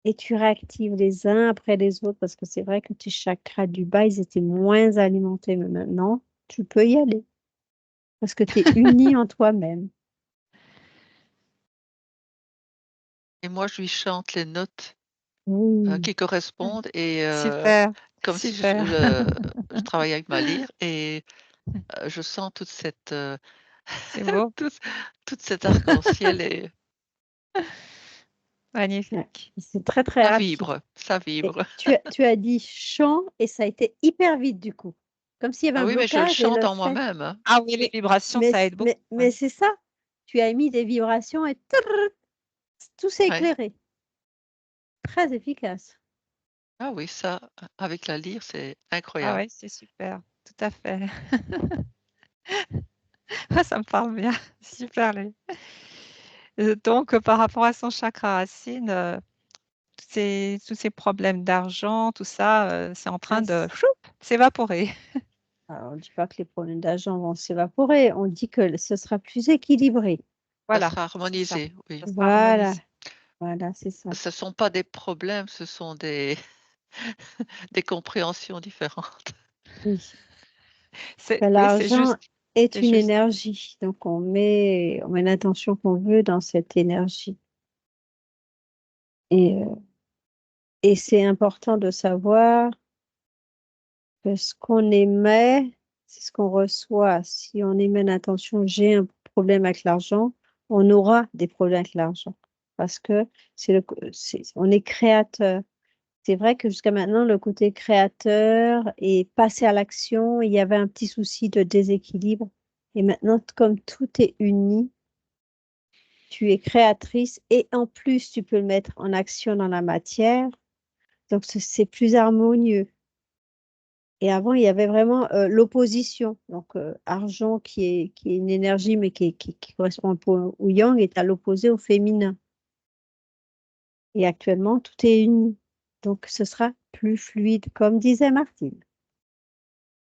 Et tu réactives les uns après les autres parce que c'est vrai que tes chakras du bas, ils étaient moins alimentés. Mais maintenant, tu peux y aller parce que tu es uni en toi-même. Et moi, je lui chante les notes Oui. qui correspondent et super, comme si super. je travaillais avec ma lyre et je sens C'est beau, toute toute cet arc-en-ciel et Ouais. magnifique. C'est très, très ça rapide. vibre, ça Et vibre. tu as dit chant et ça a été hyper vite du coup. Comme s'il y avait Ah un oui, mais je le blocage et chante le en fait. moi-même, hein. Ah oui, les vibrations, ça aide beaucoup. Mais c'est ça. Tu as émis des vibrations et tout s'est Ouais. éclairé. Très efficace. Ah oui, ça, avec la lyre, c'est Ah incroyable. ouais, c'est super, tout à fait. Ah, ça me parle bien, super. Donc, par rapport à son chakra racine, tous ces problèmes d'argent, tout ça, c'est en train de choup, s'évaporer. Alors, on ne dit pas que les problèmes d'argent vont s'évaporer. On dit que ce sera plus équilibré. Ça Voilà, sera c'est ça. harmonisé, oui. Ça sera Voilà. harmonisé. Voilà, c'est ça. Ce sont pas des problèmes, ce sont des des compréhensions différentes. Oui. Oui, c'est L'argent juste, est c'est une juste. énergie. Donc, on met l'intention qu'on veut dans cette énergie. Et, euh, et c'est important de savoir que ce qu'on émet, c'est ce qu'on reçoit. Si on émet l'intention, j'ai un problème avec l'argent, on aura des problèmes avec l'argent. Parce que on est créateur. C'est vrai que jusqu'à maintenant, le côté créateur et passer à l'action, il y avait un petit souci de déséquilibre. Et maintenant, comme tout est uni, tu es créatrice et en plus, tu peux le mettre en action dans la matière. Donc, c'est plus harmonieux. Et avant, il y avait vraiment l'opposition. Donc, argent qui est une énergie, mais qui correspond un peu au yang, est à l'opposé au féminin. Et actuellement, tout est uni. Donc, ce sera plus fluide, comme disait Martine.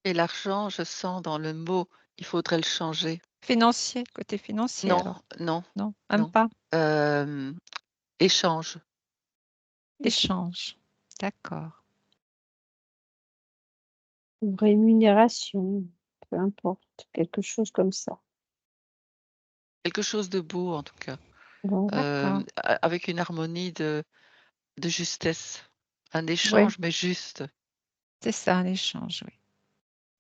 Et l'argent, je sens dans le mot, il faudrait le changer. Financier, côté financier Non, alors? non, Non, même non. pas? Échange. Échange. D'accord. Ou rémunération, peu importe, quelque chose comme ça. Quelque chose de beau en tout cas. Bon, D'accord. Avec une harmonie de justesse. Un Oui, échange, mais juste. c'est ça, un échange, oui.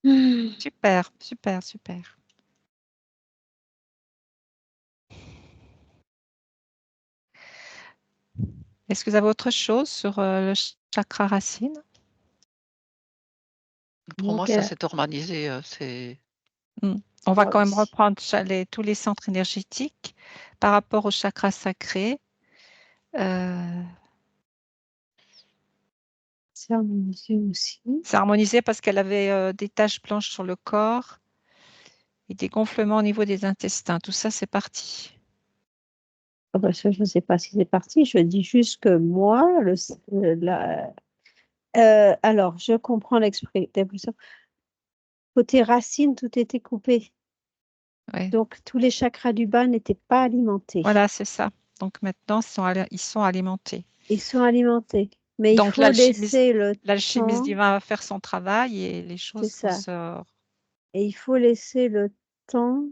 Hmm. Super, super, super. Est-ce que vous avez autre chose sur le chakra racine? Pour moi, Donc, ça s'est harmonisé, c'est On va moi quand même aussi. reprendre tous les centres énergétiques par rapport au chakra sacré. Euh, C'est harmonisé aussi. c'est harmonisé parce qu'elle avait des taches blanches sur le corps et des gonflements au niveau des intestins. Tout ça, c'est parti. Ah bah ça, je ne sais pas si c'est parti. Je dis juste que moi, alors, je comprends l'expression. Côté racine, tout était coupé. Ouais. Donc, tous les chakras du bas n'étaient pas alimentés. Voilà, c'est ça. Donc maintenant, ils sont alimentés. Ils sont alimentés. Mais il Donc faut laisser le l'alchimiste temps, divin va faire son travail et les c'est choses vont ça. se... Et il faut laisser le temps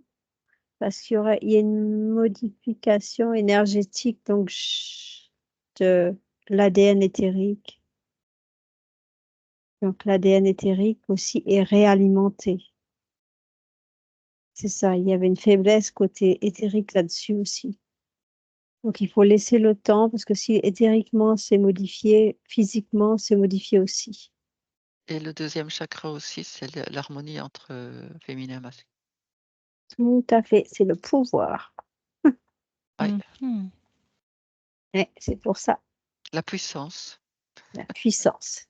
parce il y a une modification énergétique donc de l'ADN éthérique. Donc l'ADN éthérique aussi est réalimenté. C'est ça, il y avait une faiblesse côté éthérique là-dessus aussi. Donc il faut laisser le temps parce que si éthériquement c'est modifié, physiquement c'est modifié aussi. Et le deuxième chakra aussi, c'est l'harmonie entre féminin et masculin. Tout à fait, c'est le pouvoir. Ouais, Mhm. Ouais, c'est pour ça, la puissance la puissance.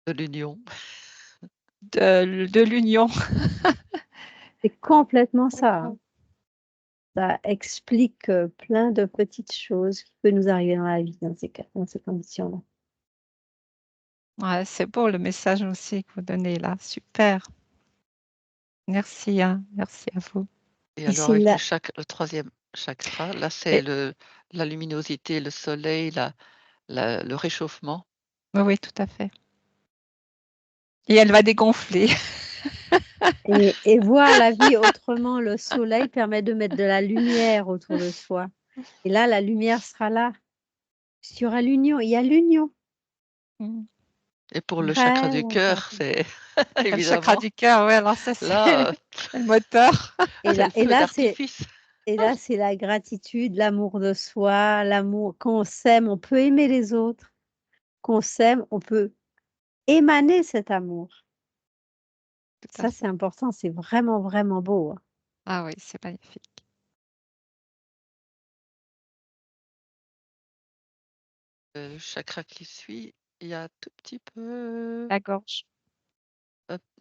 de l'union. De l'union. C'est complètement ça, hein. Ça explique plein de petites choses qui peuvent nous arriver dans la vie dans dans ces conditions-là. Ouais, c'est beau le message aussi que vous donnez là. Super. Merci, hein. Merci à vous. Et Et alors c'est avec là, le troisième chakra, là c'est Et- la luminosité, le soleil, le réchauffement. oui, oui, tout à fait. Et elle va dégonfler. et voir la vie autrement, le soleil permet de mettre de la lumière autour de soi. Et là, la lumière sera là. Il y aura l'union, il y a l'union. Mm. Et pour le chakra Très du cœur, important. c'est Le chakra évidemment du cœur, ouais, alors ça, c'est là, le moteur. c'est le Et feu là, d'artifice. c'est la gratitude, l'amour de soi, l'amour. Quand on s'aime, on peut aimer les autres. Quand on s'aime, on peut émaner cet amour. Tout à Ça, c'est fait. important, c'est vraiment, vraiment beau, hein. Ah oui, c'est magnifique. Le chakra qui suit, il y a un tout petit peu, La gorge.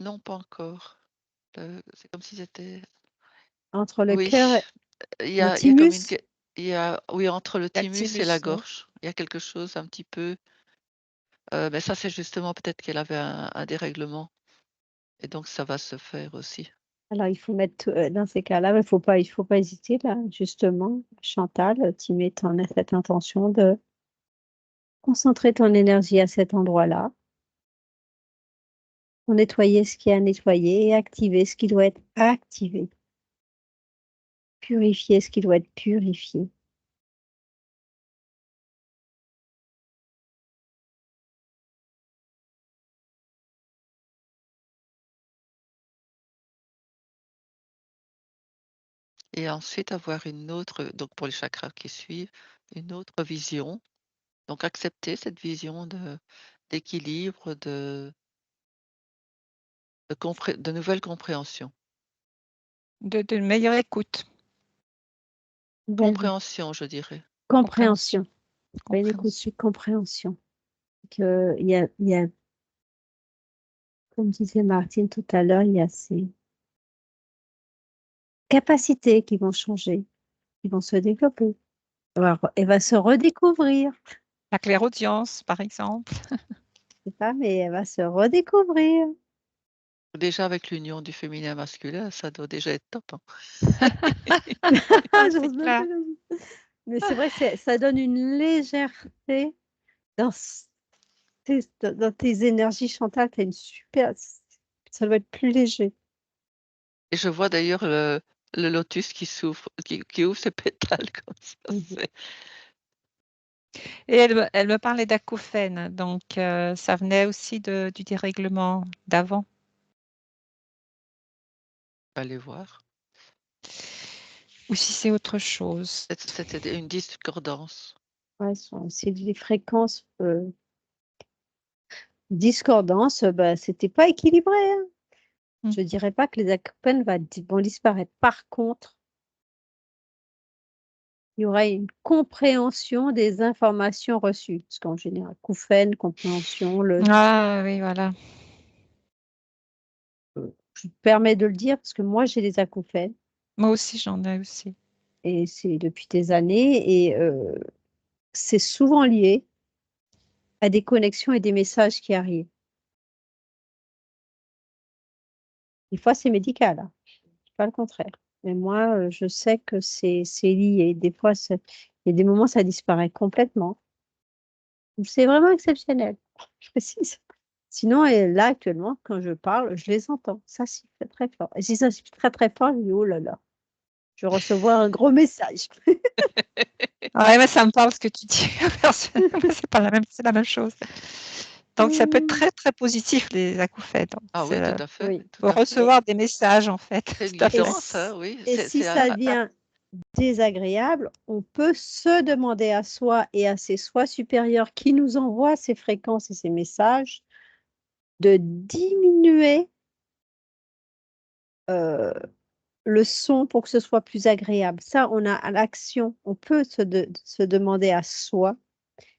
non pas encore. C'est comme si c'était, Entre le oui, cœur et le il y a comme thymus. oui, entre le thymus et la L'altimus, oui. gorge, il y a quelque chose un petit peu, mais ça c'est justement peut-être qu'elle avait un dérèglement et donc ça va se faire aussi. Alors, il faut mettre, dans ces cas-là, il faut pas hésiter, là, justement, Chantal, tu mets cette intention de concentrer ton énergie à cet endroit-là, pour nettoyer ce qui est à nettoyer et activer ce qui doit être activé, purifier ce qui doit être purifié. Et ensuite avoir une autre, donc pour les chakras qui suivent, une autre vision. Donc accepter cette vision d'équilibre, de nouvelle compréhension. De meilleure écoute. Nouvelle Compréhension, je dirais. Compréhension. compréhension. Pas une écoute, Compréhension. c'est compréhension. Il y a, comme disait Martine tout à l'heure, il y a ces capacités qui vont changer, qui vont se développer. Elle va se redécouvrir. La clairaudience, par exemple. Je sais pas, mais elle va se redécouvrir. Déjà avec l'union du féminin masculin, ça doit déjà être top, hein. Ouais, c'est J'ose même pas clair. le dire. Mais c'est vrai que ça donne une légèreté dans, dans tes énergies, Chantal. T'as une super. Ça doit être plus léger. Et je vois d'ailleurs le lotus qui s'ouvre, qui ouvre ses pétales comme ça. Mhm. Et elle me parlait d'acouphènes, donc ça venait aussi du dérèglement d'avant. Allez voir. Ou si c'est autre chose. C'était une discordance. Ouais, c'est des fréquences discordances. Bah, c'était pas équilibré, hein. Mm. Je dirais pas que les acouphènes vont disparaître. Par contre, il y aura une compréhension des informations reçues. Parce qu'en général, acouphènes, compréhension, Ah oui, voilà. je me permets de le dire parce que moi, j'ai des acouphènes Moi aussi, j'en ai aussi. et c'est depuis des années et c'est souvent lié à des connexions et des messages qui arrivent. Des fois, c'est médical, hein, pas le contraire. Mais moi, je sais que c'est lié. Des fois, il y a des moments, ça disparaît complètement. C'est vraiment exceptionnel, je précise. Sinon, là, actuellement, quand je parle, je les entends. Ça siffle très fort. Et si ça siffle très, très fort, je dis: «Oh là là, je vais recevoir un gros message». Ouais, mais ça me parle ce que tu dis. Personnellement, c'est la même chose. Donc ça peut être Mmh. très, très positif les acouphènes. Donc Ah oui, tout à fait, Oui. tout faut à fait. recevoir des messages en fait. C'est une Tout à Et fait. guidance, hein, oui, si c'est ça un devient désagréable, on peut se demander à soi et à ces soi supérieurs qui nous envoient ces fréquences et ces messages de diminuer, heu, le son pour que ce soit plus agréable. Ça, on a à l'action, on peut se demander à soi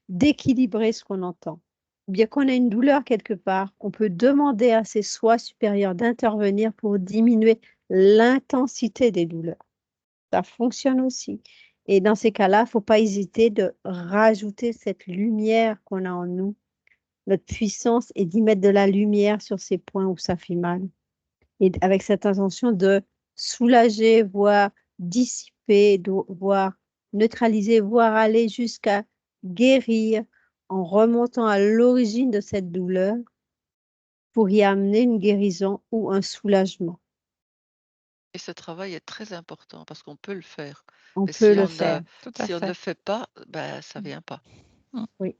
d'équilibrer ce qu'on entend. Ou bien qu'on a une douleur quelque part, on peut demander à ces soi supérieurs d'intervenir pour diminuer l'intensité des douleurs. Ça fonctionne aussi et dans ces cas-là, il faut pas hésiter de rajouter cette lumière qu'on a en nous, notre puissance et d'y mettre de la lumière sur ces points où ça fait mal et avec cette intention de soulager, voire dissiper, voire neutraliser, voire aller jusqu'à guérir en remontant à l'origine de cette douleur pour y amener une guérison ou un soulagement. et ce travail est très important parce qu'on peut le faire. On Mais peut le faire. Tout à si on ne le fait. fait pas, ben, ça vient pas. Mmh. Oui.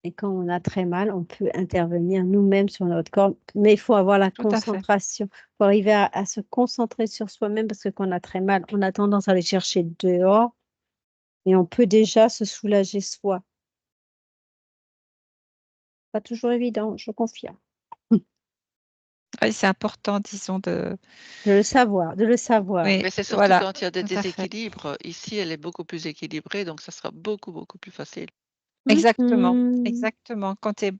Et quand on a très mal, on peut intervenir nous-mêmes sur notre corps, mais il faut avoir la Tout à fait. concentration. Il faut arriver à se concentrer sur soi-même parce que quand on a très mal, on a tendance à aller chercher dehors et on peut déjà se soulager soi. Pas toujours évident, je confirme. Oui, c'est important, disons, De le savoir. oui, Mais c'est surtout voilà, quand il y a des tout à fait. déséquilibres. Ici, elle est beaucoup plus équilibrée, donc ça sera beaucoup, beaucoup plus facile. Exactement, Mmh. exactement. Quand tu es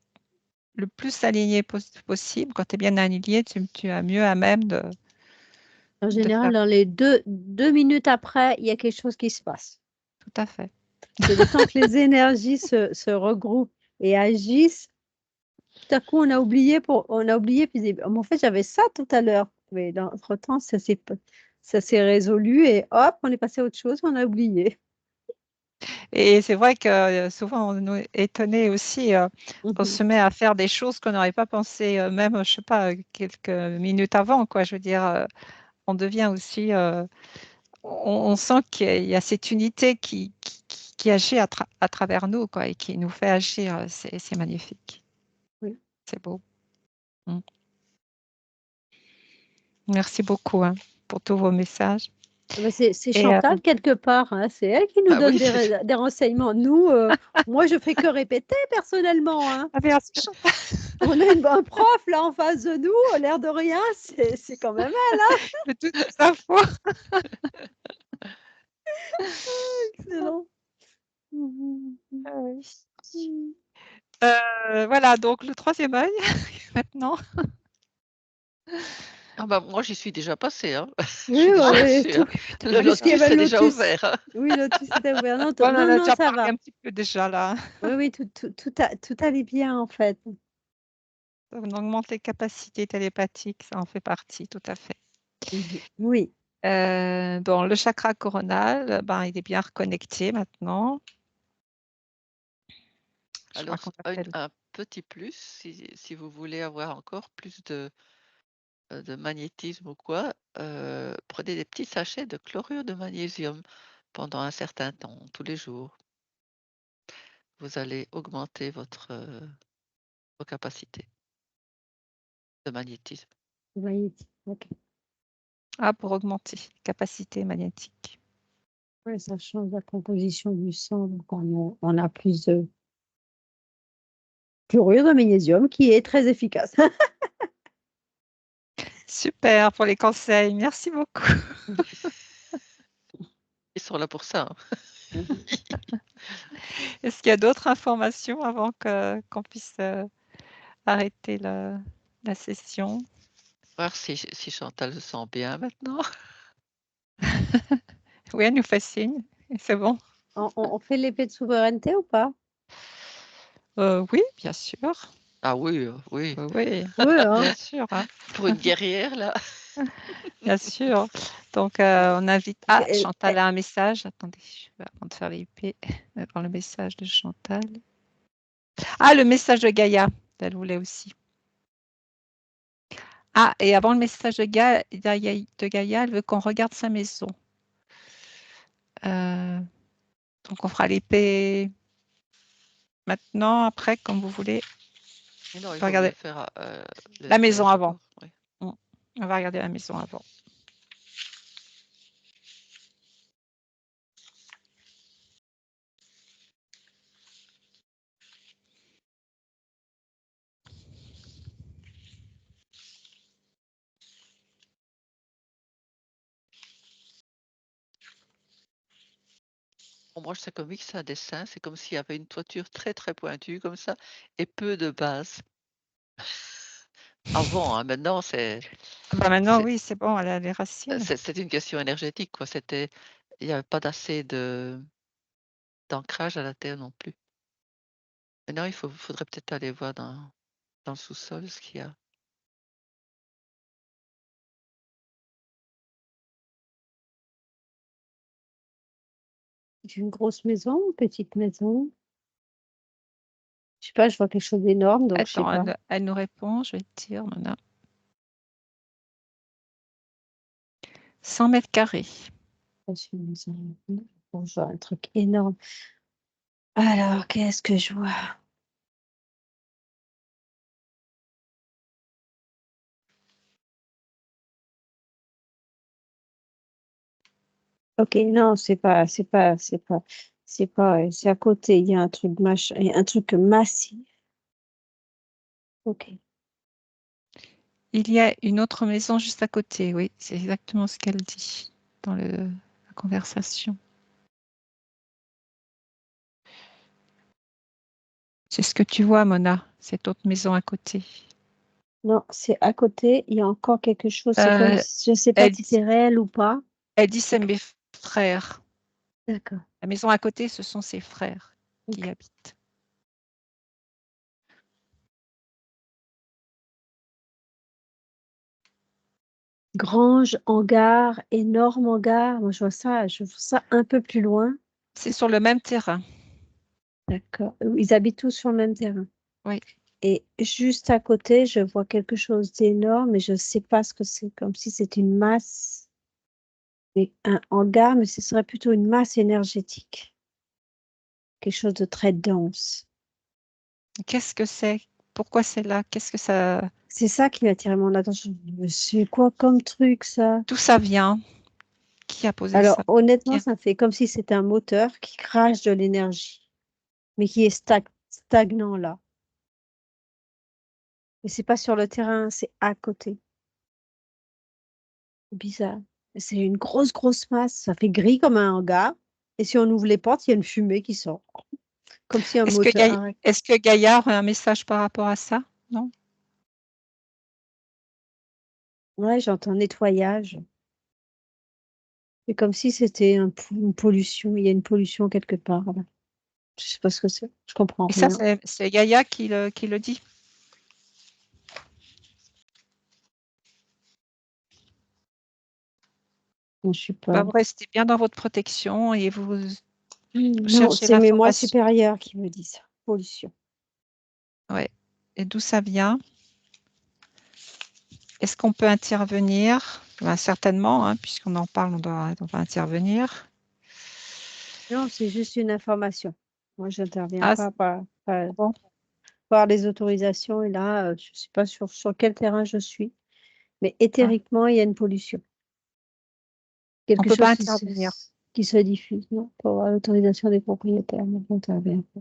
le plus aligné possible, quand tu es bien aligné, tu as mieux à même En de général, faire dans les 2 minutes après, il y a quelque chose qui se passe. tout à fait. C'est le temps que les énergies se regroupent et agissent. Tout à coup, on a oublié puis dit: «Mais en fait, j'avais ça tout à l'heure», mais dans entre temps, ça s'est résolu et hop, on est passé à autre chose, on a oublié. Et c'est vrai que, souvent on est étonné aussi, on Mmh. se met à faire des choses qu'on n'aurait pas pensé, même, je sais pas, quelques minutes avant, quoi. Je veux dire, on devient aussi, on sent qu'il y a cette unité qui agit à travers nous, quoi et qui nous fait agir, c'est magnifique. Oui. C'est beau. Mmh. Merci beaucoup, hein, pour tous vos messages Ah bah, c'est et Chantal quelque part, hein, c'est elle qui nous Ah oui, donne des renseignements. Nous, moi je fais que répéter personnellement, hein. ah merci Chantal On a un prof là en face de nous, l'air de rien, c'est quand même elle, hein. de toutes ces infos. Excellent. Mmh mh. Ah oui. Mmh. Voilà donc le troisième œil maintenant. ah bah, moi, j'y suis déjà passée, hein. Je Oui, suis déjà oui, dessus, tout hein. Le puisqu'il y avait lotus le est déjà lotus. ouvert, hein. Oui, le lotus était ouvert. Non, Bon, on en non, a non, déjà ça parlé va. un petit peu déjà là. Oui, oui, tout allait bien en fait. On augmente les capacités télépathiques, ça en fait partie, tout à fait. Mmh. Oui, Bon, le chakra coronal, ben, il est bien reconnecté maintenant. Je crois Alors, qu'on un appelle un petit plus, si vous voulez avoir encore plus de magnétisme ou quoi, prenez des petits sachets de chlorure de magnésium pendant un certain temps, tous les jours. Vous allez augmenter vos capacités de magnétisme. magnétique, OK. pour augmenter les capacités magnétiques. Ouais, ça change la composition du sang, donc on a plus de chlorure de magnésium qui est très efficace. Super pour les conseils, merci beaucoup. Ils sont là pour ça, hein. Mmh. Est-ce qu'il y a d'autres informations avant qu'on puisse, arrêter la session? Voir si Chantal se sent bien maintenant. Oui, elle nous fait signe, c'est bon. On fait l'épée de souveraineté ou pas? Oui, bien sûr. Ah oui, oui. Oui, Oui, bien hein? sûr, hein, Pour une guerrière là. bien sûr. Donc, on invite. Ah, Euh, Chantal a un message. Attendez, avant de faire l'IP, on va voir le message de Chantal. Ah, le message de Gaïa. Elle voulait aussi. Ah, et avant le message de Gaïa, elle veut qu'on regarde sa maison. Donc, on fera l'IP maintenant, après, comme vous voulez. Mais non, il On va vaut mieux regarder faire la maison voyage avant. d'abord. Oui. On va regarder la maison avant. Pour moi, c'est comme c'est un dessin, c'est comme s'il y avait une toiture très très pointue comme ça et peu de base. Avant, hein, maintenant Ah bah maintenant, c'est oui, c'est bon, elle a les racines. c'est une question énergétique, quoi. Il n'y avait pas d'assez d'ancrage à la terre non plus. Maintenant, faudrait peut-être aller voir dans le sous-sol ce qu'il y a. C'est une grosse maison, une petite maison. Je sais pas, je vois quelque chose d'énorme, donc je sais Attends, pas. elle nous répond, je vais te dire maintenant. 100 mètres carrés. C'est une maison. Bon, je vois un truc énorme. Alors, qu'est-ce que je vois? Ok, non, c'est à côté, il y a un truc il y a un truc massif. Ok. Il y a une autre maison juste à côté, oui, c'est exactement ce qu'elle dit dans la conversation. C'est ce que tu vois, Mona, cette autre maison à côté. Non, c'est à côté, il y a encore quelque chose. C'est comme, je sais pas Elle si dit, c'est réel ou pas. elle dit c'est mes frères. D'accord. La maison à côté, ce sont ses frères qui y Ok. habitent. Grange, hangar, énorme hangar. Moi, je vois ça un peu plus loin. C'est sur le même terrain. D'accord. Ils habitent tous sur le même terrain. Oui. Et juste à côté, je vois quelque chose d'énorme, mais je ne sais pas ce que c'est, comme si c'était une masse, mais un hangar, mais ce serait plutôt une masse énergétique. Quelque chose de très dense. Qu'est-ce que c'est? Pourquoi c'est là? Qu'est-ce que ça... C'est ça qui a attiré mon attention. Mais c'est quoi comme truc, ça? D'où ça vient? Qui a posé Alors, ça? honnêtement, ça fait comme si c'était un moteur qui crache de l'énergie, mais qui est stagnant là. Mais c'est pas sur le terrain, c'est à côté. C'est bizarre. C'est une grosse masse. Ça fait gris comme un hangar. Et si on ouvre les portes, il y a une fumée qui sort. Comme si un Est-ce que, moteur arrête. est-ce que Gaillard a un message par rapport à ça? Non? Ouais, j'entends nettoyage. C'est comme si c'était une pollution. Il y a une pollution quelque part, là. Je sais pas ce que c'est. Je comprends Et ça, rien. c'est Gaïa qui le dit. Je suis Bah, pas. vous restez bien dans votre protection et vous Non, cherchez c'est mes moi l'information. supérieurs qui me disent ça. Pollution. Ouais. Et d'où ça vient? Est-ce qu'on peut intervenir? Ben, certainement, hein, puisqu'on en parle, on va intervenir. Non, c'est juste une information. Moi, je n'interviens Ah, pas bon. par les autorisations. Et là, je ne sais pas sur quel terrain je suis. Mais Ah, éthériquement, il y a une pollution. on Quelque peut pas chose intervenir. qui se diffuse, non? Pour avoir l'autorisation des propriétaires. Donc, on n'intervient pas.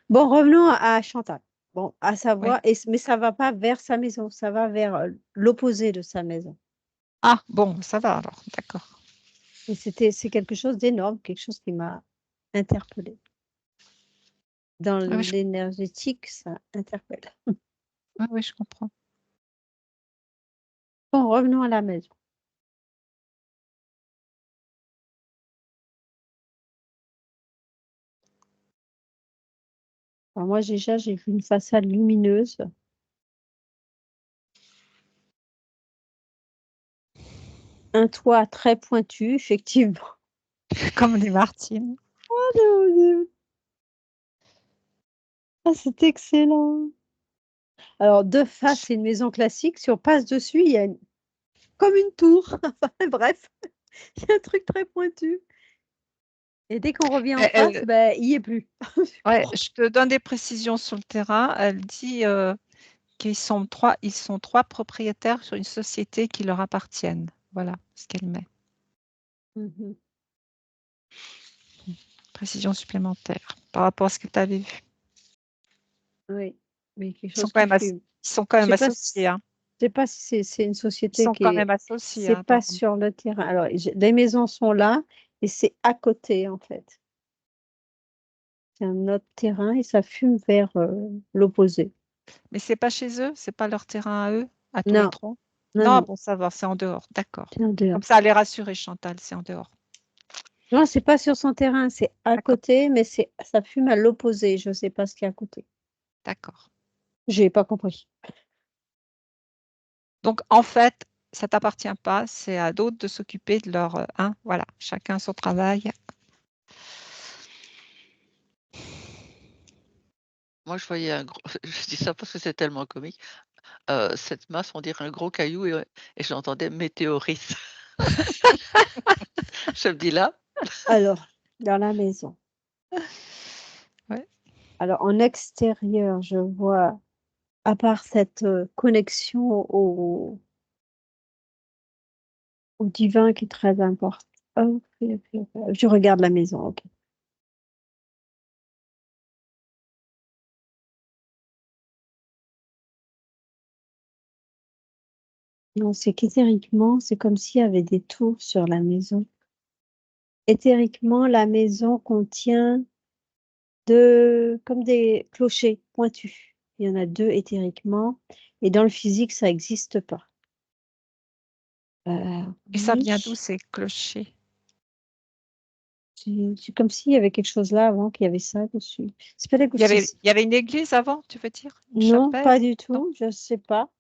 Bon, revenons à Chantal. Bon, à Oui. savoir, mais ça va pas vers sa maison, ça va vers l'opposé de sa maison. Ah, bon, ça va alors, d'accord. Et c'est quelque chose d'énorme, quelque chose qui m'a interpellée. Dans Ah oui, l'énergétique, ça interpelle. oui, je comprends. Bon, revenons à la maison. Alors moi, déjà, j'ai vu une façade lumineuse. un toit très pointu, effectivement. Comme dit Martine. Ah, c'est excellent. Alors, de face, c'est une maison classique. Si on passe dessus, il y a comme une tour. Bref, il y a un truc très pointu. Et dès qu'on revient en face, il n'y est plus. Ouais, je te donne des précisions sur le terrain. Elle dit qu'ils sont trois propriétaires sur une société qui leur appartiennent. Voilà ce qu'elle met. Mhm. Précision supplémentaire par rapport à ce que tu avais vu. Oui, mais quelque Ils sont chose quand qui même, fume. ils sont quand Je même sais pas associés. Hein. je sais pas si c'est une Ils société sont qui quand est. même associés. C'est Hein, pas apparemment. sur le terrain. Alors, les maisons sont là et c'est à côté, en fait. C'est un autre terrain et ça fume vers l'opposé. Mais c'est pas chez eux, c'est pas leur terrain à eux, à tous les Non, trois. non, Non, non, bon, ça va, c'est en dehors. D'accord. c'est en dehors. Comme ça, les rassurer, Chantal, c'est en dehors. Non, c'est pas sur son terrain, c'est à D'accord. côté, mais ça fume à l'opposé. Je sais pas ce qu'il y a à côté. D'accord. J'ai pas compris. Donc, en fait, ça t'appartient pas, c'est à d'autres de s'occuper de leur. Hein, voilà, chacun son travail. Moi, je voyais un gros je dis ça parce que c'est tellement comique. Cette masse, on dirait un gros caillou et j'entendais météorite. Je me dis là, Alors, dans la maison. Ouais. Alors, en extérieur, je vois, à part cette connexion au divin qui est très important. Oh, ok, ok, ok. Je regarde la maison, ok. Non, c'est qu'éthériquement, c'est comme s'il y avait des tours sur la maison. Éthériquement, la maison contient comme des clochers pointus. Il y en a 2 éthériquement et dans le physique, ça n'existe pas. Et ça vient Oui, d'où ces clochers? c'est comme s'il y avait quelque chose là avant, qu'il y avait ça dessus. C'est pas Il y avait une église avant, tu veux dire? Une non, chapelle? pas du Non? tout, je sais pas.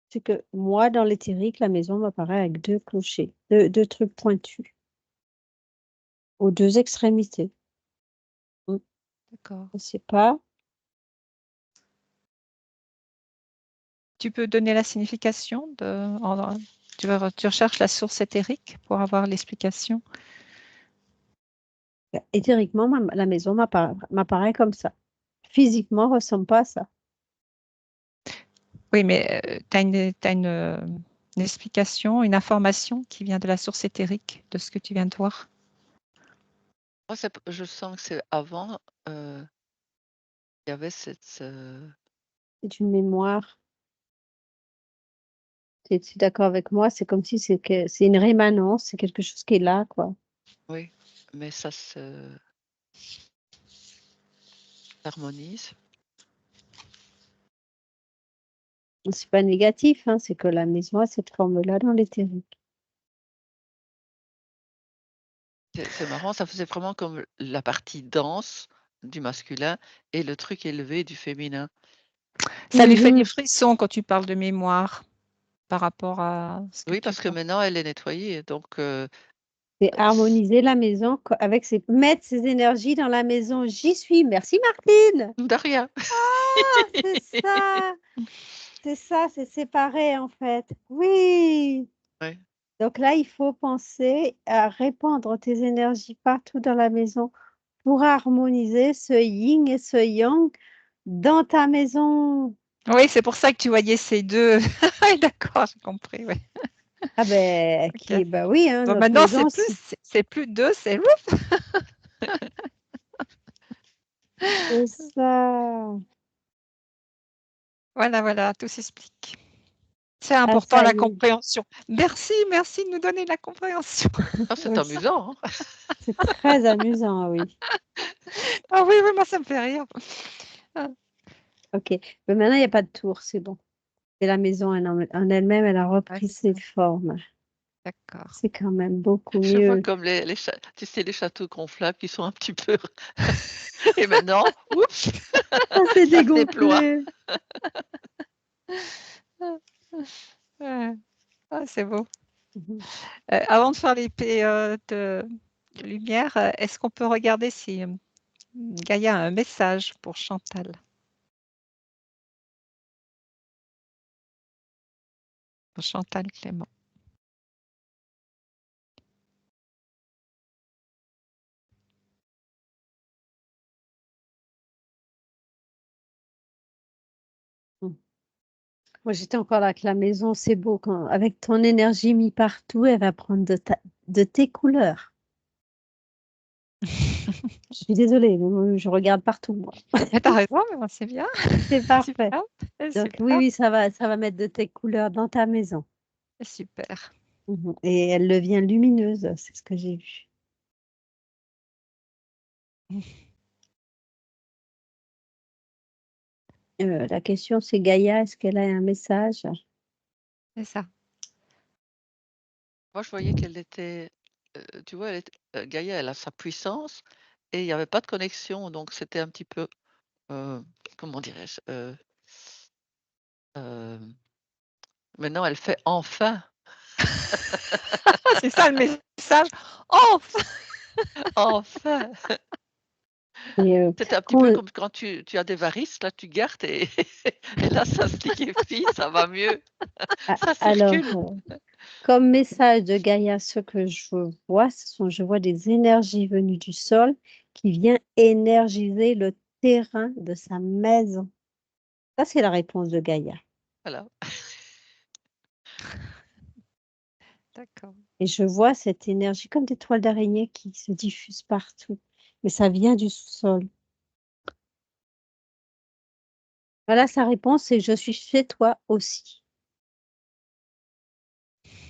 C'est que moi, dans l'éthérique, la maison m'apparaît avec 2 clochers, 2 trucs pointus aux 2 extrémités. D'accord. Je sais pas. Tu peux donner la signification tu recherches la source éthérique pour avoir l'explication? Éthériquement, la maison m'apparaît comme ça. Physiquement, ressemble pas à ça. Oui, mais tu as une explication, une information qui vient de la source éthérique de ce que tu viens de voir. moi, je sens que c'est avant, il y avait cette, C'est une mémoire. Tu es d'accord avec moi? C'est comme si c'est une rémanence, c'est quelque chose qui est là, quoi. oui, mais ça s'harmonise. C'est pas négatif, hein, c'est que la maison a cette forme-là dans l'éthérique. C'est marrant, ça faisait vraiment comme la partie dense du masculin et le truc élevé du féminin. Ça lui fait des Mhm. frissons quand tu parles de mémoire par rapport à ce que Oui, tu parce que vois. maintenant elle est nettoyée, donc C'est c harmoniser la maison avec mettre ses énergies dans la maison. J'y suis. Merci Martine. de rien. Ah, c'est ça. C'est ça, c'est séparé en fait. Oui. Ouais. Donc là, il faut penser à répandre tes énergies partout dans la maison pour harmoniser ce yin et ce yang dans ta maison. Oui, c'est pour ça que tu voyais ces deux. Oui, d'accord, j'ai compris. Ouais. Ah ben, Ok. bah oui, hein, Bon, notre maintenant, maison, c'est plus deux, c'est c'est ça. voilà, voilà, tout s'explique. C'est Ah, important ça la y est. compréhension. Merci, merci de nous donner la compréhension. Ah, c'est Oui, amusant, hein. c'est très amusant, oui. Ah oui, oui, moi ça me fait rire. Ah, Ok. Mais maintenant, il n'y a pas de tour, c'est bon. Et la maison en elle-même, elle a ouais, repris c'est ses ça. formes. D'accord. C'est quand même beaucoup Je vois mieux. comme tu sais, les châteaux gonflables qui sont un petit peu et maintenant, oups, Ah, c'est ça se déploie. dégonflé. Ouais. Ah, c'est beau. Avant de faire l'épée de lumière, est-ce qu'on peut regarder si Gaïa a un message pour Chantal? Pour Chantal Clément. Moi, j'étais encore là avec la maison, c'est beau. Avec ton énergie mis partout, elle va prendre de tes couleurs. Je suis désolée, mais je regarde partout, moi. T'as raison, mais c'est bien. C'est parfait. Super. Donc Super. oui, ça va mettre de tes couleurs dans ta maison. Super. Et elle devient lumineuse, c'est ce que j'ai vu. La question, c'est Gaïa, est-ce qu'elle a un message? C'est ça. Moi, je voyais qu'elle était, tu vois, Gaïa, elle a sa puissance et il y avait pas de connexion, donc c'était un petit peu, comment dirais-je? Maintenant, elle fait enfin. C'est ça le message. Enfin! Enfin! Et C'était un petit quand, peu comme quand tu as des varices, là, tu gardes et et là, ça se liquéfie, ça va mieux, ça alors, circule. comme message de Gaïa, ce que je vois, je vois des énergies venues du sol qui viennent énergiser le terrain de sa maison. Ça, c'est la réponse de Gaïa. Voilà. D'accord. Et je vois cette énergie comme des toiles d'araignée qui se diffusent partout. Mais ça vient du sous-sol. Voilà sa réponse, c'est: «Je suis chez toi aussi».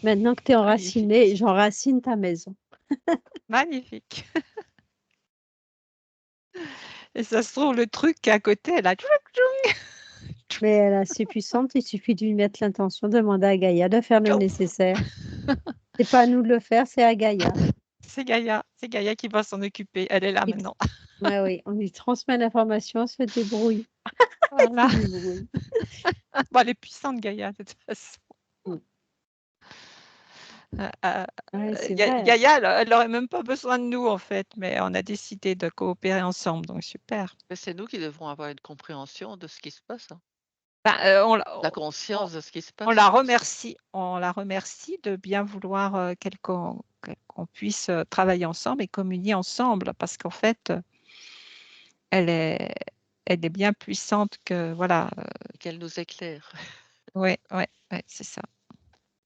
Maintenant que tu es Magnifique. enraciné, j'enracine ta maison. Magnifique. Et ça se trouve, le truc qui est à côté, elle a Mais elle est assez puissante, il suffit de lui mettre l'intention, demander à Gaïa de faire le nécessaire. C'est pas à nous de le faire, c'est à Gaïa. C'est Gaïa qui va s'en occuper. Elle est là Il t maintenant. Ouais, oui, on lui transmet l'information, elle se débrouille. Elle Voilà. se débrouille. Bon, elle est puissante, Gaïa, de toute façon. Mmh. Euh, Ouais, c'est vrai. Gaïa, elle n'aurait même pas besoin de nous, en fait, mais on a décidé de coopérer ensemble, donc super. Mais c'est nous qui devrons avoir une compréhension de ce qui se passe, hein. Ben, La conscience de ce qui se on passe. la remercie de bien vouloir qu'on puisse travailler ensemble et communier ensemble, parce qu'en fait, elle est, elle est bien puissante que, voilà. Et qu'elle nous éclaire. Ouais, ouais, ouais, c'est ça.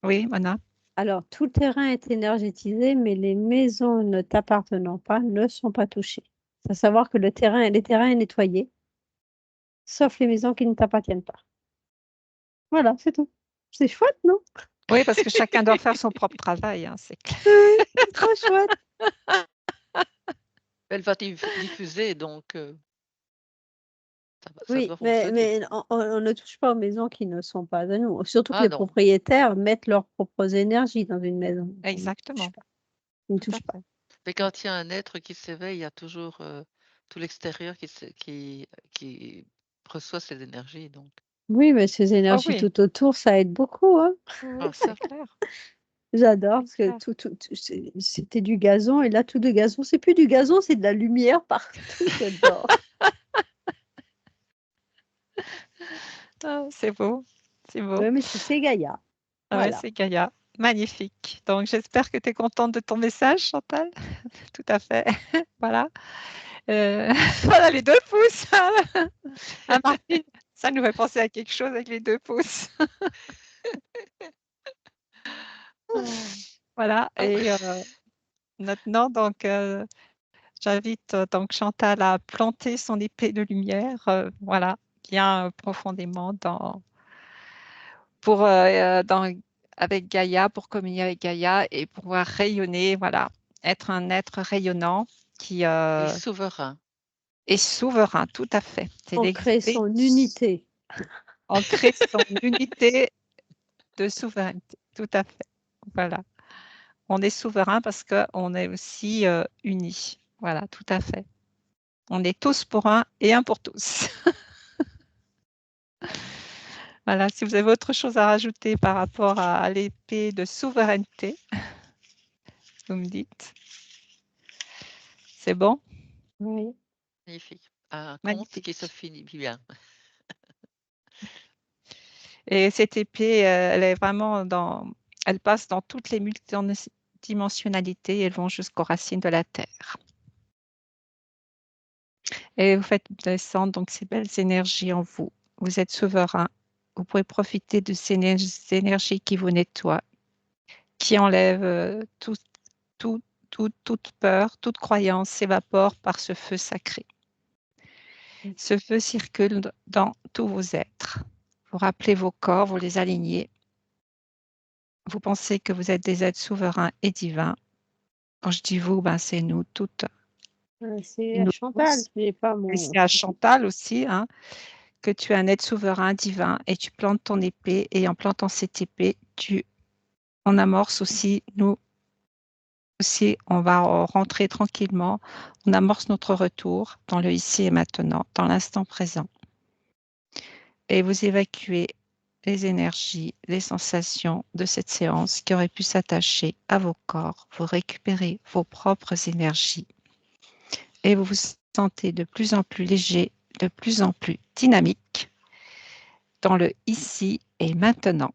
Oui, Mana? Alors, tout le terrain est énergétisé, mais les maisons ne t'appartenant pas ne sont pas touchées. Il faut savoir que les terrains est nettoyé, sauf les maisons qui ne t'appartiennent pas. Voilà, c'est tout. C'est chouette, non? Oui, parce que chacun doit faire son propre travail, hein, c'est clair. C'est trop chouette. Elle va diffuser, donc ça Oui, doit fonctionner. mais on ne touche pas aux maisons qui ne sont pas à nous. Surtout que Ah les non, propriétaires mettent leurs propres énergies dans une maison. Donc on ne touche Exactement, pas. On ne tout à touche pas. fait. mais quand il y a un être qui s'éveille, il y a toujours, tout l'extérieur qui reçoit ces énergies, donc Oui, mais ces Oh énergies oui, tout autour, ça aide beaucoup, hein. ah c'est ça, clair, J'adore c'est parce que clair. c'était du gazon et là, tout de gazon, c'est plus du gazon, c'est de la lumière partout. J'adore. Ah, c'est beau, c'est beau. Ouais, mais c'est Gaïa. Ah ouais, Voilà. c'est Gaïa. Magnifique. Donc, j'espère que tu es contente de ton message, Chantal. Tout à fait. Voilà. Voilà les 2 pouces. Ah, Martine, ça nous fait penser à quelque chose avec les 2 pouces. Voilà ah et maintenant donc j'invite donc Chantal à planter son épée de lumière, voilà, bien profondément dans avec Gaïa, pour communier avec Gaïa et pouvoir rayonner, voilà, être un être rayonnant qui, et souverain. est souverain, tout à fait. C'est Ancrer l'expé son unité. ancrer son unité de souveraineté, tout à fait. Voilà. On est souverain parce qu'on est aussi, unis. Voilà, tout à fait. On est tous pour un et un pour tous. Voilà, si vous avez autre chose à rajouter par rapport à l'épée de souveraineté, vous me dites. C'est bon? Oui. Magnifique. Un conte qui se Magnifique. finit bien. Et cette épée, elle est vraiment elle passe dans toutes les multidimensionnalités, elles vont jusqu'aux racines de la Terre. Et vous faites descendre donc ces belles énergies en vous. Vous êtes souverain. Vous pouvez profiter de ces énergies qui vous nettoient, qui enlèvent tout- toute peur, toute croyance s'évapore par ce feu sacré. Ce feu circule dans tous vos êtres. Vous rappelez vos corps, vous les alignez. Vous pensez que vous êtes des êtres souverains et divins. Quand je dis vous, ben c'est nous toutes C'est et à nous Chantal, tous. j'ai pas Et mon. c'est à Chantal aussi, hein, que tu es un être souverain divin et tu plantes ton épée et en plantant cette épée, on amorce aussi, nous aussi, on va rentrer tranquillement, on amorce notre retour dans le ici et maintenant, dans l'instant présent. Et vous évacuez les énergies, les sensations de cette séance qui auraient pu s'attacher à vos corps. Vous récupérez vos propres énergies et vous vous sentez de plus en plus léger, de plus en plus dynamique dans le ici et maintenant.